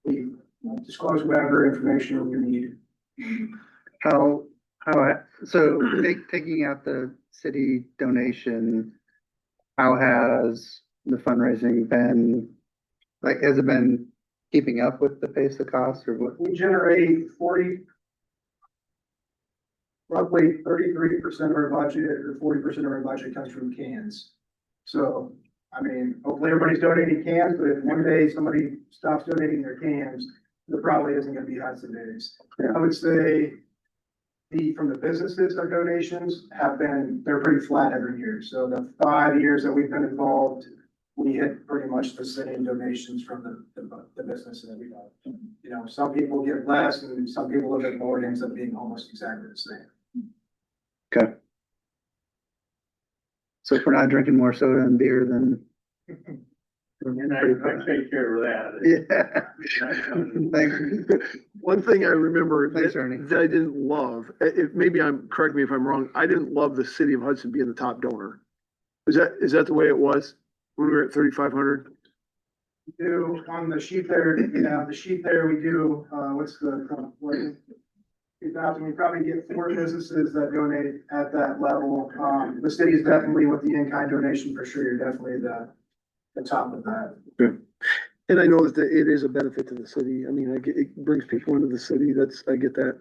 C: we disclose whatever information we need.
E: So taking out the city donation, how has the fundraising been? Like, has it been keeping up with the pace of costs or what?
C: We generate roughly 33% of our budget or 40% of our budget comes from cans. So, I mean, hopefully everybody's donating cans, but if one day somebody stops donating their cans, there probably isn't gonna be Hudson Days. I would say from the businesses, our donations they're pretty flat every year. So the 5 years that we've been involved, we hit pretty much the same donations from the businesses that we got. Some people give less and some people a little bit more. It ends up being almost exactly the same.
E: Okay. So if we're not drinking more soda and beer, then.
C: And I take care of that.
E: Yeah. Thanks.
G: One thing I remember
E: Thanks,
G: that,
E: Ernie.
G: that I didn't love, maybe correct me if I'm wrong, I didn't love the city of Hudson being the top donor. Is that the way it was when we were at 3,500?
M: Do on the sheet there, the sheet there, we do, what's the, what? 2,000, we probably get 4 businesses that donate at that level. The city is definitely with the in-kind donation for sure, you're definitely the top of that.
G: And I know that it is a benefit to the city. I mean, it brings people into the city. I get that.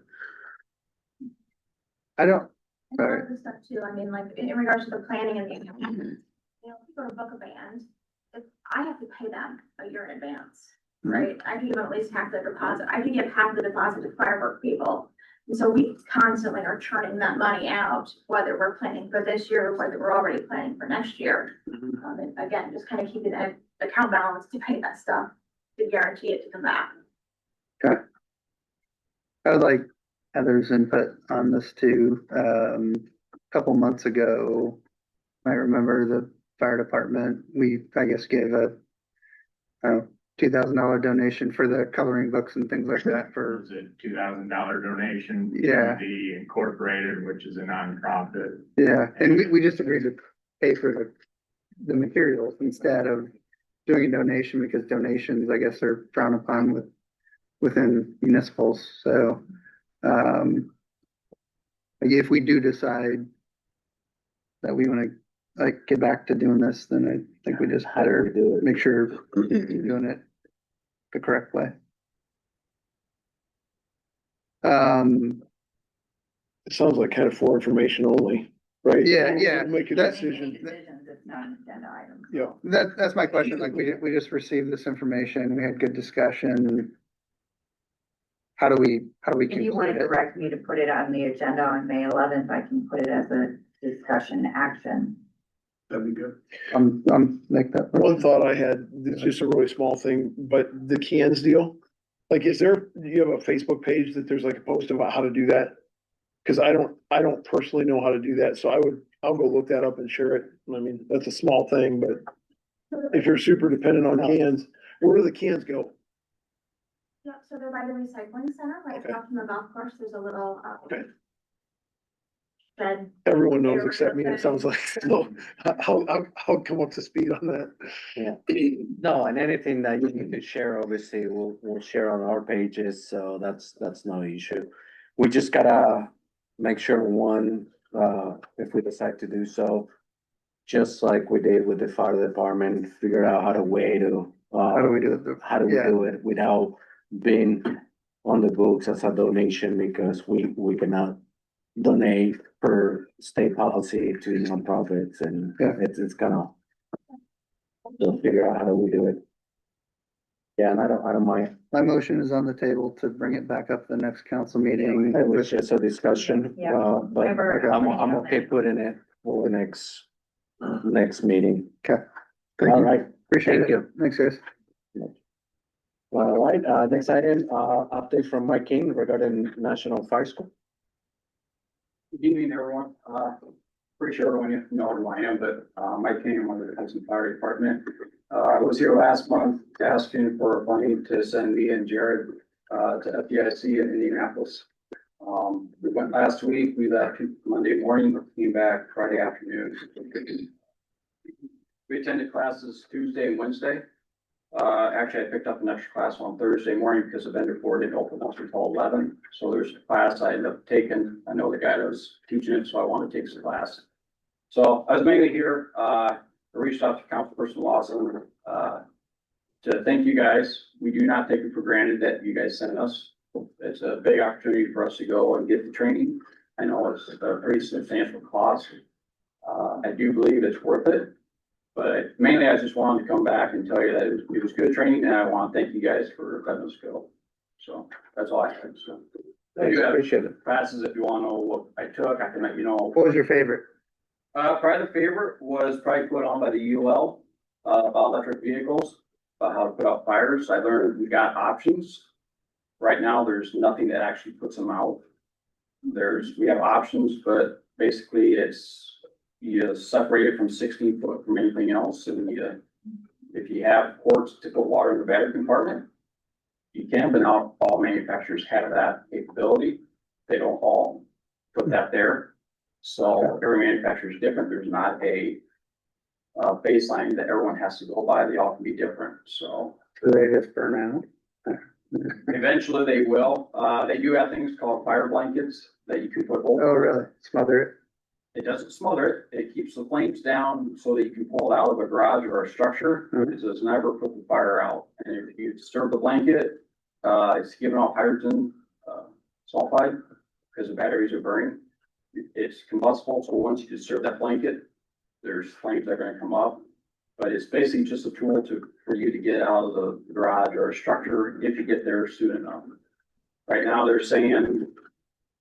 E: I don't,
L: And part of the stuff too, I mean, like, in regards to the planning and the, you know, if you go to book a band, if I have to pay them a year in advance, right? I have to give them at least half the deposit. I have to give half the deposit to firework people. And so we constantly are churning that money out, whether we're planning for this year, or whether we're already planning for next year. And again, just kind of keeping that account balance to pay that stuff, to guarantee it to come back.
E: I would like Heather's input on this too. A couple months ago, I remember the fire department, I guess, gave a $2,000 donation for the coloring books and things like that for.
B: Was it $2,000 donation?
E: Yeah.
B: To the Incorporated, which is a nonprofit.
E: Yeah, and we just agreed to pay for the materials instead of doing a donation, because donations, I guess, are frowned upon within municipals, so. If we do decide that we wanna get back to doing this, then I think we just better do it, make sure we're doing it the correct way.
G: It sounds like kind of for information only, right?
E: Yeah.
G: Make a
E: That-
G: decision.
D: Decisions, it's not an agenda item.
G: Yeah.
E: That's my question, like, we just received this information, we had good discussion. How do we
D: If you want to
E: conclude it?
D: direct me to put it on the agenda on May 11th, I can put it as a discussion action.
G: That'd be good.
E: Make that.
G: One thought I had, it's just a really small thing, but the cans deal, like, do you have a Facebook page that there's like a post about how to do that? Cause I don't personally know how to do that, so I'll go look that up and share it. I mean, that's a small thing, but if you're super dependent on cans, where do the cans go?
L: Yeah, so they're by the recycling center, right
G: Okay.
L: across from the golf course, there's a little,
G: Okay.
L: shed.
G: Everyone knows except me, it sounds like, so I'll come up to speed on that.
A: Yeah. No, and anything that you need to share, obviously, we'll share on our pages, so that's no issue. We just gotta make sure, if we decide to do so, just like we did with the fire department, figure out how to
E: How do we do it?
A: how do we
E: Yeah.
A: do it without being on the books as a donation, because we cannot donate per state policy to nonprofits, and
E: Yeah.
A: it's gonna. We'll figure out how do we do it. Yeah, and I don't mind.
E: My motion is on the table to bring it back up the next council meeting.
A: It was just a discussion,
D: Yeah.
A: but I'm okay putting it for the next meeting.
E: Okay.
A: All right,
E: Appreciate
A: thank
E: it.
A: you.
E: Thanks, guys.
A: All right, next item, update from Mike King regarding National Fire School.
N: Good evening, everyone. Pretty sure everyone you know who I am, but Mike King, I'm with the Hudson Fire Department. I was here last month asking for funding to send me and Jared to FDIC in Indianapolis. We went last week, we left Monday morning, came back Friday afternoon. We attended classes Tuesday and Wednesday. Actually, I picked up an extra class on Thursday morning because the vendor board didn't open until 11. So there's a class I ended up taking. I know the guy that was teaching it, so I wanted to take some class. So I was mainly here, I reached out to Councilperson Lawson, to thank you guys. We do not take it for granted that you guys sent us. It's a big opportunity for us to go and get the training. I know it's a pretty substantial cost. I do believe it's worth it. But mainly, I just wanted to come back and tell you that it was good training, and I want to thank you guys for letting us go. So that's all I had. So I do have
A: Appreciate it.
N: classes if you want to know what I took. I can let you know.
E: What was your favorite?
N: Probably the favorite was probably put on by the UL about electric vehicles, about how to put out fires. I learned we got options. Right now, there's nothing that actually puts them out. We have options, but basically it's you separate it from 16 foot from anything else, and if you have ports to put water in the battery compartment, you can, but not all manufacturers have that capability. They don't all put that there. So every manufacturer is different. There's not a baseline that everyone has to go by. They all can be different, so.
E: Do they just burn out?
N: Eventually they will. They do have things called fire blankets that you can put over.
E: Oh, really? Smother it?
N: It doesn't smother it. It keeps the flames down so that you can pull it out of a garage or a structure. It does never put the fire out. And if you disturb the blanket, it's giving off hydrogen sulfide because the batteries are burning. It's combustible, so once you disturb that blanket, there's flames that are gonna come up. But it's basically just a tool for you to get out of the garage or a structure if you get there soon enough. Right now, they're saying if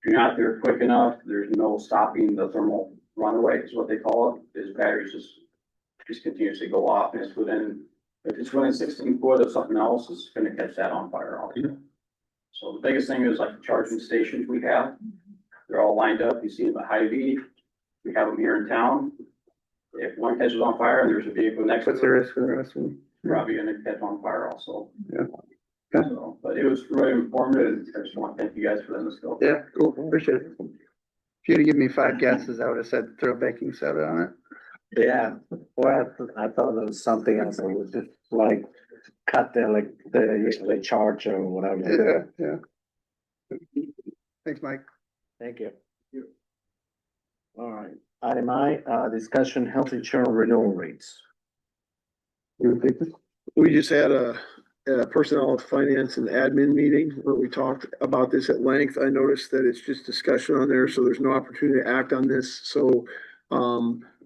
N: you're not there quick enough, there's no stopping the thermal runaway is what they call it. Is batteries just continuously go off, and if it's within 16 foot of something else, it's gonna catch that on fire also. So the biggest thing is like the charging stations we have. They're all lined up. You see them at Hy-Vee. We have them here in town. If one catches on fire and there's a vehicle next to
E: What's the
N: it,
E: risk for the rest of them?
N: probably gonna catch on fire also.
E: Yeah. Okay.
N: So, but it was really informative. I just want to thank you guys for letting us go.
E: Yeah, cool, appreciate it. If you'd have given me 5 guesses, I would have said throw baking soda on it.
A: Yeah, well, I thought it was something else. It was just like cut the charge or whatever.
E: Yeah, yeah. Thanks, Mike.
A: Thank you. All right, item I, discussion health insurance renewal rates.
G: We just had a personnel, finance and admin meeting where we talked about this at length. I noticed that it's just discussion on there, so there's no opportunity to act on this. So,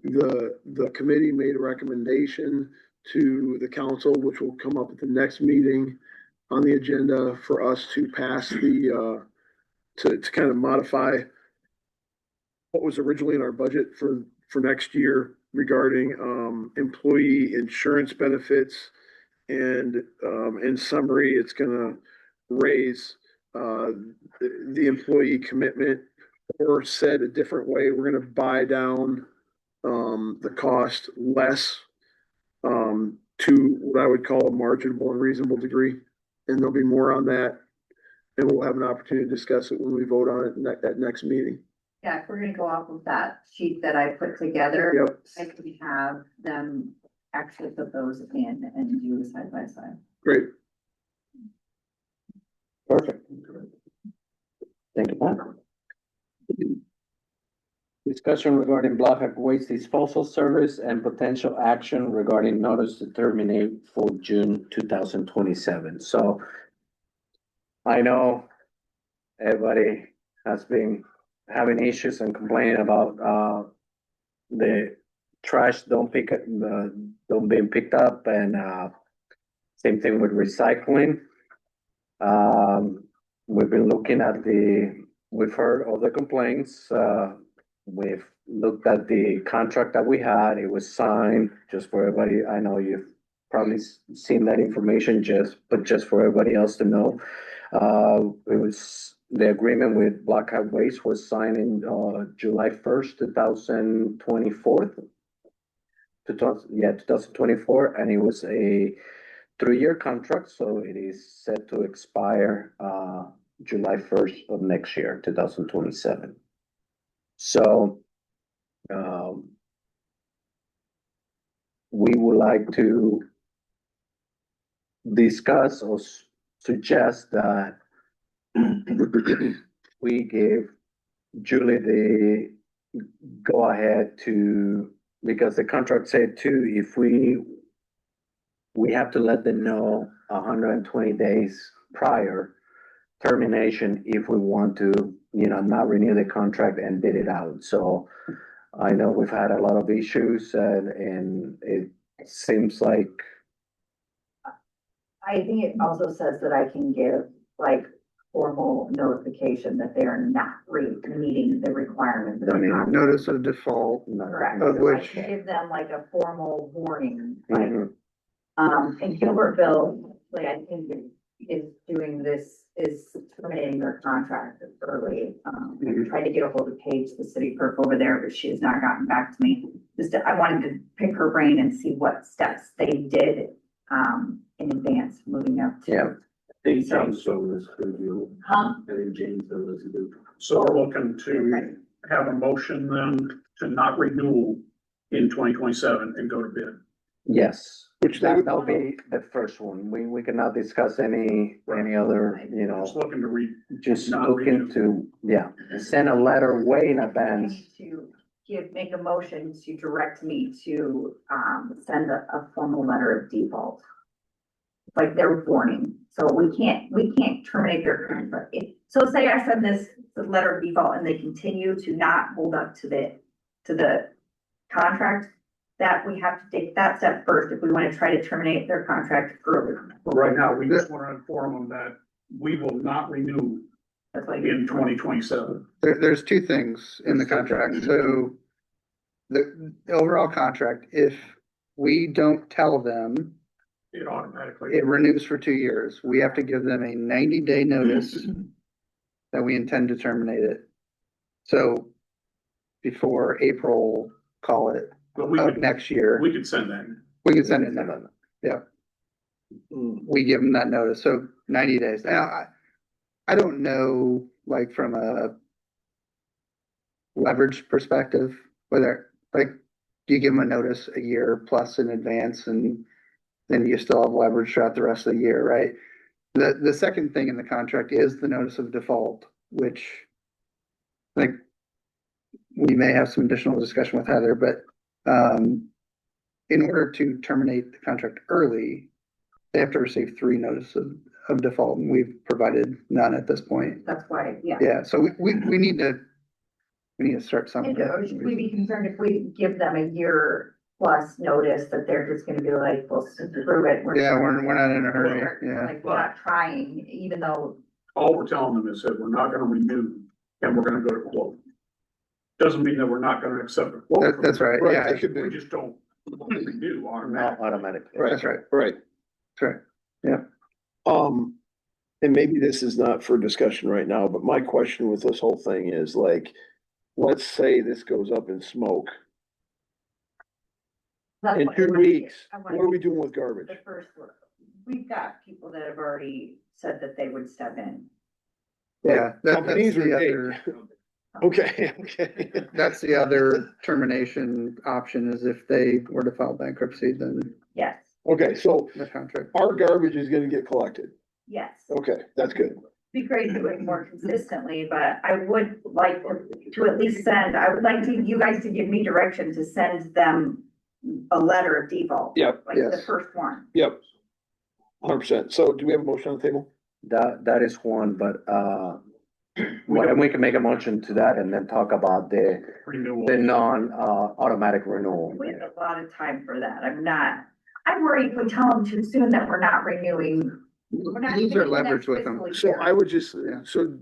G: the committee made a recommendation to the council, which will come up at the next meeting on the agenda for us to pass to kind of modify what was originally in our budget for next year regarding, employee insurance benefits. And, in summary, it's gonna raise, the employee commitment, or said a different way, we're gonna buy down, the cost less, to what I would call a marginable and reasonable degree. And there'll be more on that. And we'll have an opportunity to discuss it when we vote on it at next meeting.
D: Yeah, if we're gonna go off of that sheet that I put together,
G: Yep.
D: I could have them actually put those in and do side by side.
G: Great.
A: Perfect. Thank you, Pat. Discussion regarding Blackhawk Waste Disposal Service and potential action regarding notice to terminate for June 2027. So I know everybody has been having issues and complaining about the trash don't being picked up, and same thing with recycling. We've been looking at we've heard all the complaints. We've looked at the contract that we had. It was signed, just for everybody. I know you've probably seen that information, but just for everybody else to know. It was the agreement with Blackhawk Waste was signed in July 1st, 2024. 2024, and it was a 3-year contract, so it is set to expire July 1st of next year, 2027. So we would like to discuss or suggest that we give Julie the go ahead to, because the contract said too, if we have to let them know 120 days prior termination if we want to, not renew the contract and bid it out. So I know we've had a lot of issues and it seems like.
D: I think it also says that I can give like formal notification that they are not meeting the requirements. of the contract.
E: Notice of default.
D: Correct.
E: Of
D: So I
E: which.
D: can give them like a formal warning, like,
A: Mhm.
D: and Gilbertville, like I think is doing this, is terminating their contract early. Tried to get a hold of Paige, the city clerk over there, but she has not gotten back to me. Just, I wanted to pick her brain and see what steps they did, in advance, moving up to.
A: Yeah.
H: I think James Solis could do.
D: Huh?
H: I think James Solis could do.
K: So we're looking to have a motion then to not renew in 2027 and go to bid.
A: Yes,
G: Which they would-
A: that'll be the first one. We cannot discuss any other,
K: Just looking to
A: just
K: Not
A: looking to, yeah, send a letter way in advance.
D: To make a motion to direct me to, send a formal letter of default. Like their warning, so we can't terminate their contract. So say I send this, the letter of default, and they continue to not hold up to the contract, that we have to take that step first if we want to try to terminate their contract early.
K: But right now, we just want to inform them that we will not renew
D: That's why.
K: in 2027.
E: There's two things in the contract, so the overall contract, if we don't tell them,
K: It automatically.
E: it renews for 2 years. We have to give them a 90-day notice that we intend to terminate it. So before April, call it,
K: But we
E: of
K: could,
E: next year,
K: we could send that.
E: we can send it in. Yeah. We give them that notice, so 90 days. Now, I don't know, like, from a leverage perspective, whether, like, do you give them a notice a year plus in advance and then you still have leverage throughout the rest of the year, right? The second thing in the contract is the notice of default, which, like, we may have some additional discussion with Heather, but in order to terminate the contract early, they have to receive 3 notices of default, and we've provided none at this point.
D: That's why, yeah.
E: Yeah, so we need to start something.
D: And should we be concerned if we give them a year plus notice that they're just gonna be like, well, screw it.
E: Yeah, we're not in a hurry, yeah.
D: Like, we're not trying, even though,
K: All we're telling them is that we're not gonna renew and we're gonna go to quote. Doesn't mean that we're not gonna accept a quote. from
E: That's
K: them.
E: right,
G: Right,
E: yeah,
G: it could be.
K: We just don't renew
A: Not
K: automatically.
A: automatically.
E: that's right,
G: Right.
E: that's right.
G: And maybe this is not for discussion right now, but my question with this whole thing is like, let's say this goes up in smoke.
D: that's
G: In
D: what I
G: 2
D: wanna get-
G: weeks,
D: I
G: what
D: wanna
G: are we
D: get
G: doing with garbage?
D: the first one. We've got people that have already said that they would step in.
E: Yeah, that's
G: Companies
E: the
G: or
E: other,
G: Okay, okay.
E: that's the other termination option is if they were to file bankruptcy, then
D: Yes,
G: Okay, so
E: the contract.
G: our garbage is gonna get collected.
D: yes.
G: Okay, that's good.
D: Be great to do it more consistently, but I would like to at least send, I would like you guys to give me direction to send them a letter of default.
G: Yep,
D: Like the
E: yes.
D: first one.
G: Yep. 100%. So do we have a motion on the table?
A: That is one, but, we can make a motion to that and then talk about the
K: Renewal.
A: automatic renewal.
D: We have a lot of time for that. I'm worried if we tell them too soon that we're not renewing. We're not
E: Use
D: even
E: our
D: in the
E: leverage
D: next
E: with them.
D: fiscal
G: So
D: year.
G: I would just, so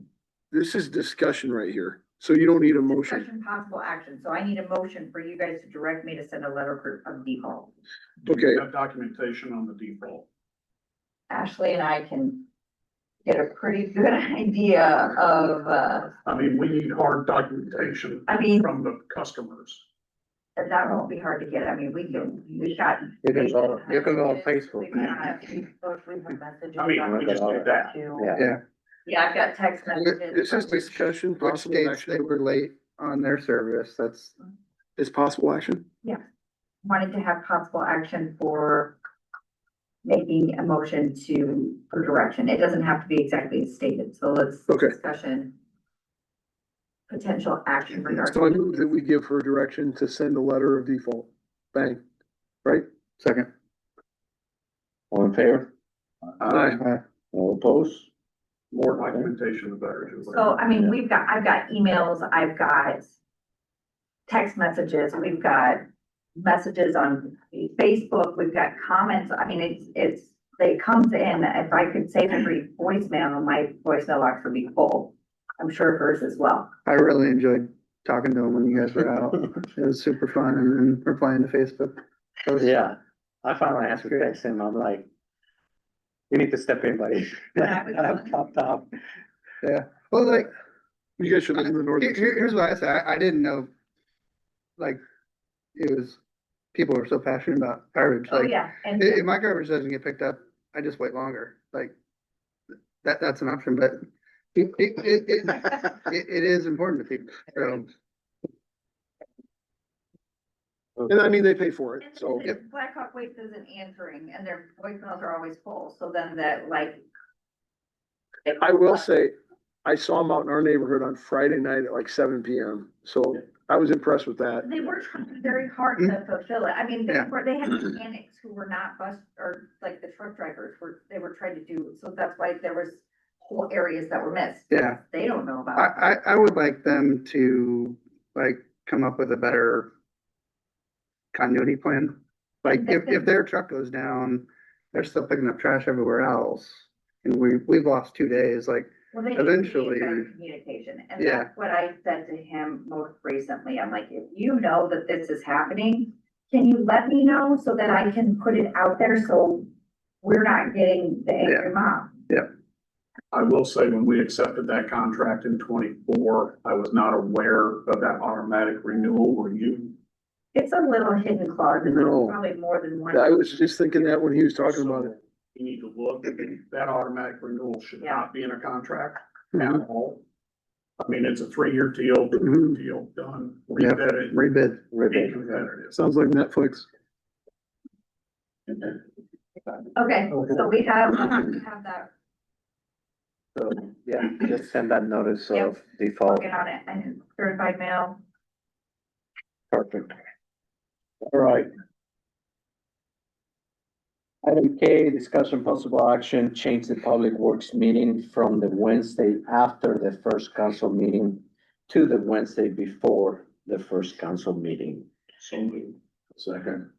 G: this is discussion right here. So you don't need a motion.
D: Discussion possible action, so I need a motion for you guys to direct me to send a letter of default.
G: Okay.
K: We have documentation on the default.
D: Ashley and I can get a pretty good idea of,
K: I mean, we need hard documentation
D: I mean,
K: from the customers.
D: that won't be hard to get. I mean, we've got.
A: You can go on Facebook.
D: We've got messages.
K: I mean, we just need that.
A: Yeah.
E: Yeah,
D: Yeah, I've got text messages.
G: This is discussion,
E: which
G: possible
E: states
G: action.
E: they were late on their service, that's,
G: Is possible action?
D: Wanted to have possible action for making a motion for direction. It doesn't have to be exactly as stated, so let's
G: Okay.
D: discussion. Potential action
G: So I
D: regarding.
G: move that we give her direction to send a letter of default. Bang. Right?
E: second.
A: All in favor?
G: Aye.
A: All opposed?
K: More documentation, the better.
D: So, I mean, I've got emails, I've got text messages, we've got messages on Facebook, we've got comments. I mean, they comes in, if I could save every voicemail, my voicemail box would be full. I'm sure hers as well.
E: I really enjoyed talking to them when you guys were out. It was super fun and then replying to Facebook.
A: Yeah, I finally asked you him, I'm like, you need to step in, buddy.
D: Yeah, I was-
A: I've popped up.
E: Yeah, well, like,
G: You guys should live in the north.
E: here's what I say, I didn't know, like, it was, people were so passionate about garbage,
D: Oh,
E: like,
D: yeah, and
E: if my garbage doesn't get picked up, I just wait longer, like, that's an option, but it is important to people, so.
G: And I mean, they pay for it, so.
D: and Blackhawk Waste isn't answering and their voicemails are always full, so then that like.
G: I will say, I saw them out in our neighborhood on Friday night at like 7 p.m. So I was impressed with that.
D: They were trying very hard to fulfill it. I mean,
E: Yeah.
D: they had mechanics who were not bus, or like the truck drivers they were trying to do, so that's why there was whole areas that were missed.
E: Yeah.
D: They don't know about.
E: I would like them to, like, come up with a better continuity plan. Like, if their truck goes down, they're still picking up trash everywhere else. And we've lost 2 days, like,
D: Well, they
E: eventually,
D: better communication, and
E: yeah.
D: that's what I said to him most recently. I'm like, if you know that this is happening, can you let me know so that I can put it out there so we're not getting the angry mom?
K: I will say, when we accepted that contract in 24, I was not aware of that automatic renewal. Were you?
D: It's a little hidden clause, and there's
G: No.
D: probably more than one.
G: I was just thinking that when he was talking about it.
K: You need to look, that automatic renewal should
D: Yeah.
K: not be in a contract
G: Mhm.
K: at all. I mean, it's a 3-year deal,
G: Mhm.
K: deal done,
E: Yeah.
K: rebid it,
E: rebid.
K: be competitive.
G: Sounds like Netflix.
D: Okay, so we have that,
A: So, yeah, just send that notice
D: Yep.
A: of default.
D: working on it, and certified mail.
A: Perfect. All right. Item K, discussion possible action, change the public works meeting from the Wednesday after the first council meeting to the Wednesday before the first council meeting.
K: So moved.
A: Second.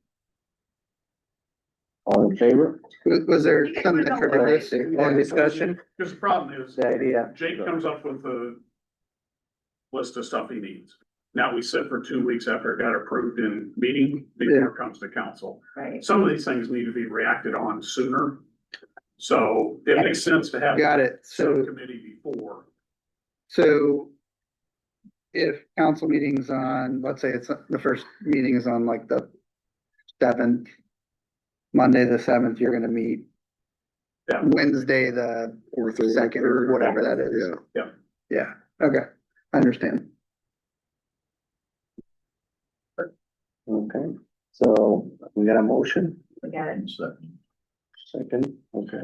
A: All in favor?
E: Was there something that triggered this?
A: More discussion?
K: Because the problem is,
A: The idea.
K: Jake comes up with a list of stuff he needs. Now we sit for 2 weeks after it got approved in meeting, before it comes to council.
D: Right.
K: Some of these things need to be reacted on sooner. So it makes sense to have.
E: Got it. So,
K: Committee before.
E: so if council meetings on, let's say it's, the first meeting is on like the 7th, Monday, the 7th, you're gonna meet
K: Yeah.
E: Wednesday, the
G: Fourth or
E: second, or whatever that is.
G: Yeah.
E: Yeah, okay, I understand.
A: Okay, so we got a motion,
D: We got it.
A: second, okay.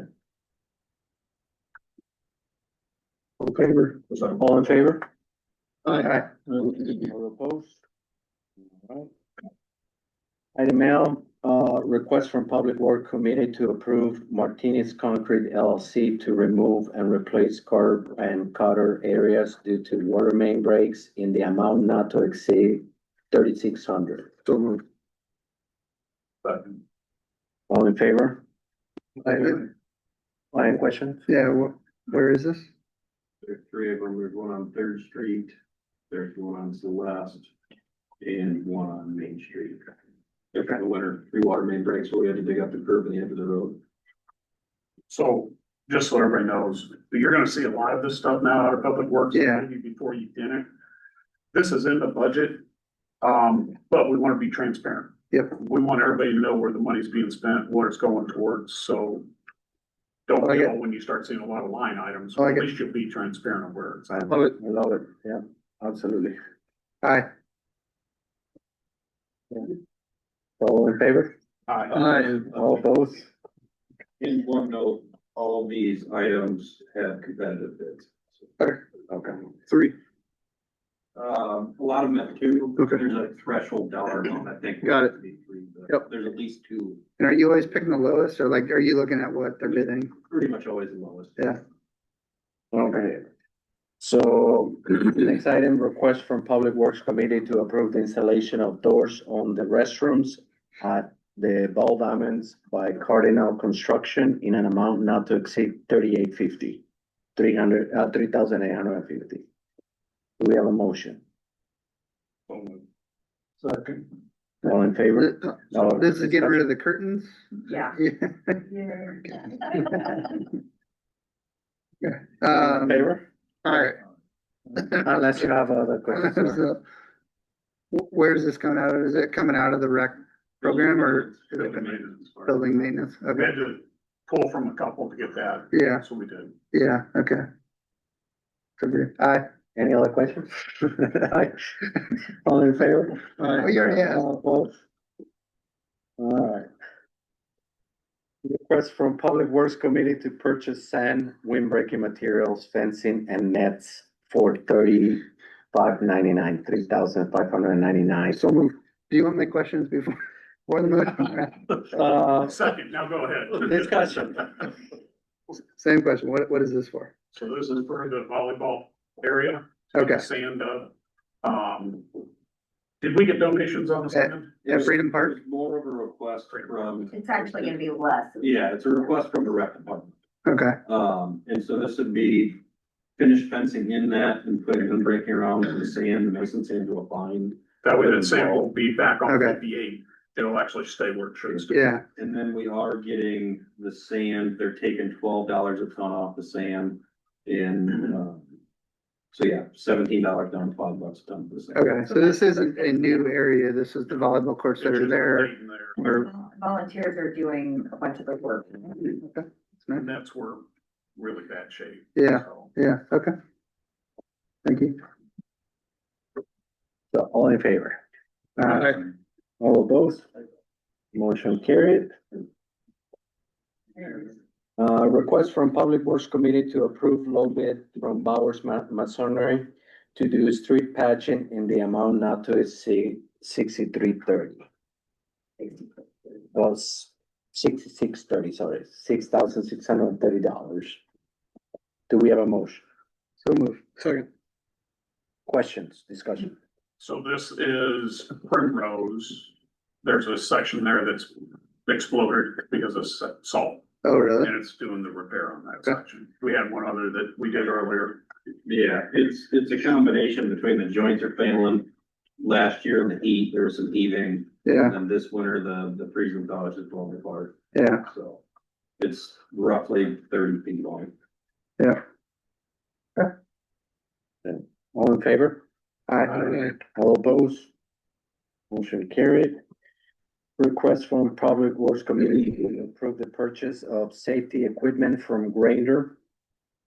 A: All in favor? All in favor?
E: Aye.
A: All opposed? All right. Item L, request from Public Work Committee to approve Martinez Concrete LLC to remove and replace curb and cutter areas due to water main breaks in the amount not to exceed 3,600.
G: So moved.
A: All in favor?
E: Aye.
A: Any questions?
E: Yeah, where is this?
H: There's 3 of them. There's one on Third Street, there's one on Celeste, and one on Main Street. After the winter, 3 water main breaks, so we had to dig up the curb at the end of the road.
K: So just so everybody knows, you're gonna see a lot of this stuff now out of Public Works.
E: Yeah.
K: Maybe before you didn't. This is in the budget, but we wanna be transparent.
E: Yep.
K: We want everybody to know where the money's being spent, what it's going towards, so. Don't
E: I like
K: feel when you start seeing a lot of line items,
E: I like
K: at
E: it.
K: least you'll be transparent on where it's at.
G: Love it.
A: I love it, yeah, absolutely.
E: Aye.
A: All in favor?
G: Aye.
A: All opposed?
H: In one note, all these items have competitive bids.
A: Okay.
G: 3.
H: A lot of them have 2.
G: Okay.
H: There's a threshold dollar amount, I think.
G: Got it.
H: to be 3, but
G: Yep.
H: There's at least 2,
E: And are you always picking the lowest, or like, are you looking at what they're bidding?
H: pretty much always the lowest.
E: Yeah.
A: Okay. So next item, request from Public Works Committee to approve the installation of doors on the restrooms at the Ball Diamonds by Cardinal Construction in an amount not to exceed 3,850. 3,850. Do we have a motion?
K: Second.
A: All in favor? No.
E: This is getting rid of the curtains?
D: Yeah.
E: Yeah.
A: All in favor?
E: Alright.
A: Unless you have other questions.
E: So, where's this coming out of? Is it coming out of the rec program or is it building maintenance?
K: We
E: Okay,
K: had to pull from a couple to get that.
E: yeah,
K: So we did.
E: yeah, okay. So good. Aye.
A: Any other questions? Aye. All in favor?
E: Oh, you already asked.
A: All opposed? Alright. Request from Public Works Committee to purchase sand, windbreaking materials, fencing and nets for $35.99, $3,599.
E: So do you want my questions before the motion?
K: Second, now go ahead.
A: Discussion.
E: Same question. What is this for?
K: So this is for the volleyball area.
E: Okay.
K: Sand, did we get donations on the sand?
E: At Freedom Park?
H: It's more of a request from,
D: It's actually gonna be less.
H: yeah, it's a request from the rec department.
E: Okay,
H: And so this would be finished fencing in that and putting and breaking around the sand, nice and sand to a fine.
K: That way that sand will be back on
E: Okay.
K: 58. It'll actually stay where it should stay.
E: yeah,
H: And then we are getting the sand, they're taking $12 a ton off the sand in, so yeah, $17 down, $5 a ton for the sand.
E: okay. So this isn't a new area. This is the volleyball courts that are there. Or,
D: Volunteers are doing a bunch of the work.
E: okay, that's nice.
K: And that's where really bad shape.
E: Yeah.
K: So,
E: Yeah, okay. Thank you.
A: So all in favor?
E: Aye.
A: All opposed? Motion carried. Request from Public Works Committee to approve low bid from Bowers Masonry to do street patching in the amount not to exceed $63.30. Well, $66.30, sorry, $6,630. Do we have a motion?
E: So move.
G: Second.
A: Questions, discussion?
K: so this is Primrose. There's a section there that's exploded because of salt.
E: Oh, really?
K: And it's doing the repair on that
E: Okay.
K: section. We had one other that we did earlier.
H: Yeah, it's a combination between the joints are failing. Last year in the heat, there was some heaving.
E: Yeah,
H: And then this winter, the freezing thaw is just blowing apart.
E: yeah,
H: So it's roughly 30 feet long.
E: yeah.
A: All in favor?
E: Aye.
A: All opposed? Motion carried. Request from Public Works Committee to approve the purchase of safety equipment from Grainger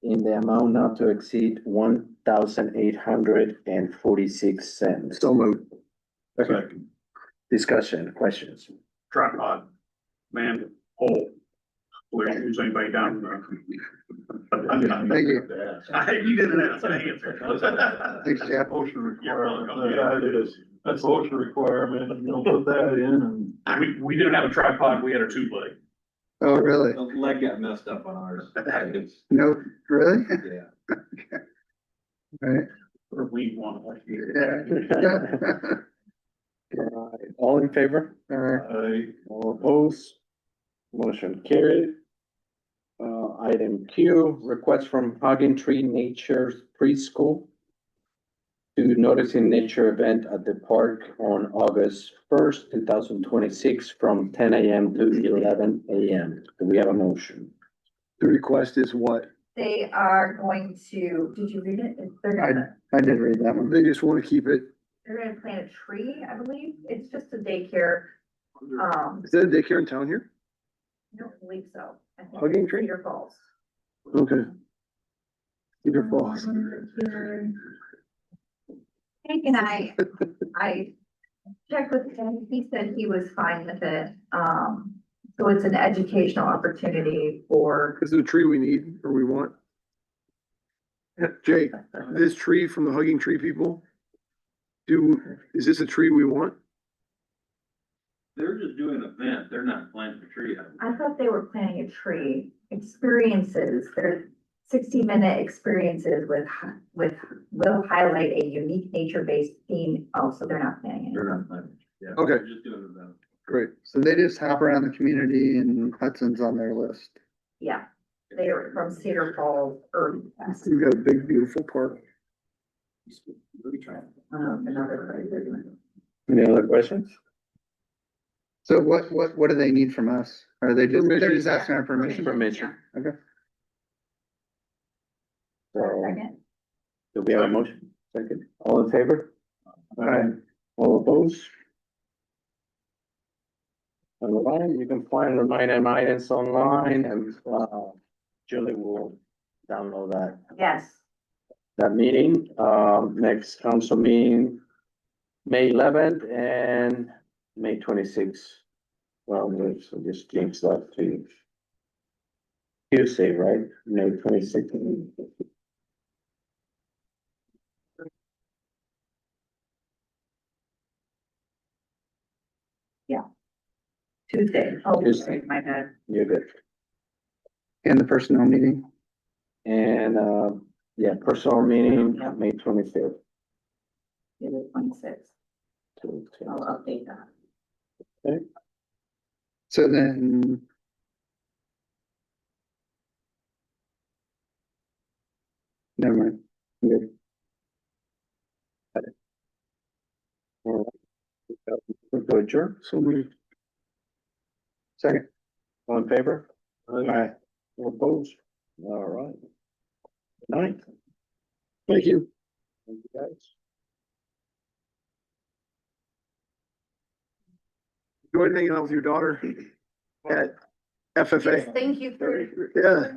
A: in the amount not to exceed $1,846.
G: So moved.
K: Second,
A: Discussion, questions?
K: tripod, man, pole. We don't use anybody down the.
E: Thank you.
K: You didn't have to answer.
E: Thanks, Jeff.
J: Motion
K: You're welcome.
J: requirement, yeah, it is. That's motion requirement, and you'll put that in and.
K: We didn't have a tripod, we had a two leg.
E: Oh, really?
H: The leg got messed up on ours. It's-
E: No, really?
H: Yeah.
E: Right,
K: Or we want like.
E: yeah.
A: Alright, all in favor?
J: I,
A: All opposed? Motion carried. Item Q, request from Hugging Tree Nature Preschool to notice in nature event at the park on August 1st, 2026 from 10 a.m. to 11 a.m. Do we have a motion?
G: The request is what?
D: They are going to, did you read it?
E: I did read that one.
G: They just want to keep it,
D: They're gonna plant a tree, I believe. It's just a daycare.
G: is that a daycare in town here?
D: I don't believe so. I think
G: Hugging
D: it's
G: Tree?
D: Cedar Falls.
G: Okay. Cedar Falls.
D: Hank and I checked with him. He said he was fine with it. So it's an educational opportunity for,
G: Is it a tree we need or we want? Jake, this tree from the Hugging Tree people? Is this a tree we want?
H: They're just doing an event. They're not planting a tree.
D: I thought they were planting a tree. Experiences, they're 60-minute experiences will highlight a unique nature-based theme. Oh, so they're not planting
H: They're
D: it.
H: not planting. Yeah.
G: Okay.
H: They're just doing an event.
G: Great.
E: So they just hop around the community and Hudson's on their list.
D: Yeah, they are from Cedar Falls Earth Fest.
G: We've got a big, beautiful park.
D: Another place they're doing.
A: Any other questions?
E: So what do they need from us? Are they just, they're
G: Permission.
E: just asking our permission?
A: Permission.
E: Okay.
A: So,
D: Second.
A: Do we have a motion? Second, all in favor? Aye. All opposed? All right, you can find the 9M items online and, Julie will download
D: Yes,
A: that meeting. Next council meeting, May 11th and May 26th. Well, so just change that to Tuesday, right? May 26th.
D: Tuesday. Oh,
A: Tuesday.
D: my bad.
A: You're good.
E: And the personnel meeting.
A: And, yeah, personal meeting, May 25th.
D: It is 26. I'll update that.
E: So then. Never mind. Good.
A: All right. Go adjourn.
G: So we,
E: Second.
A: All in favor? Aye. All opposed? All right. Night.
G: thank you.
A: Thank you, guys.
G: Enjoyed hanging out with your daughter at FFA.
D: Thank you for.
G: Yeah.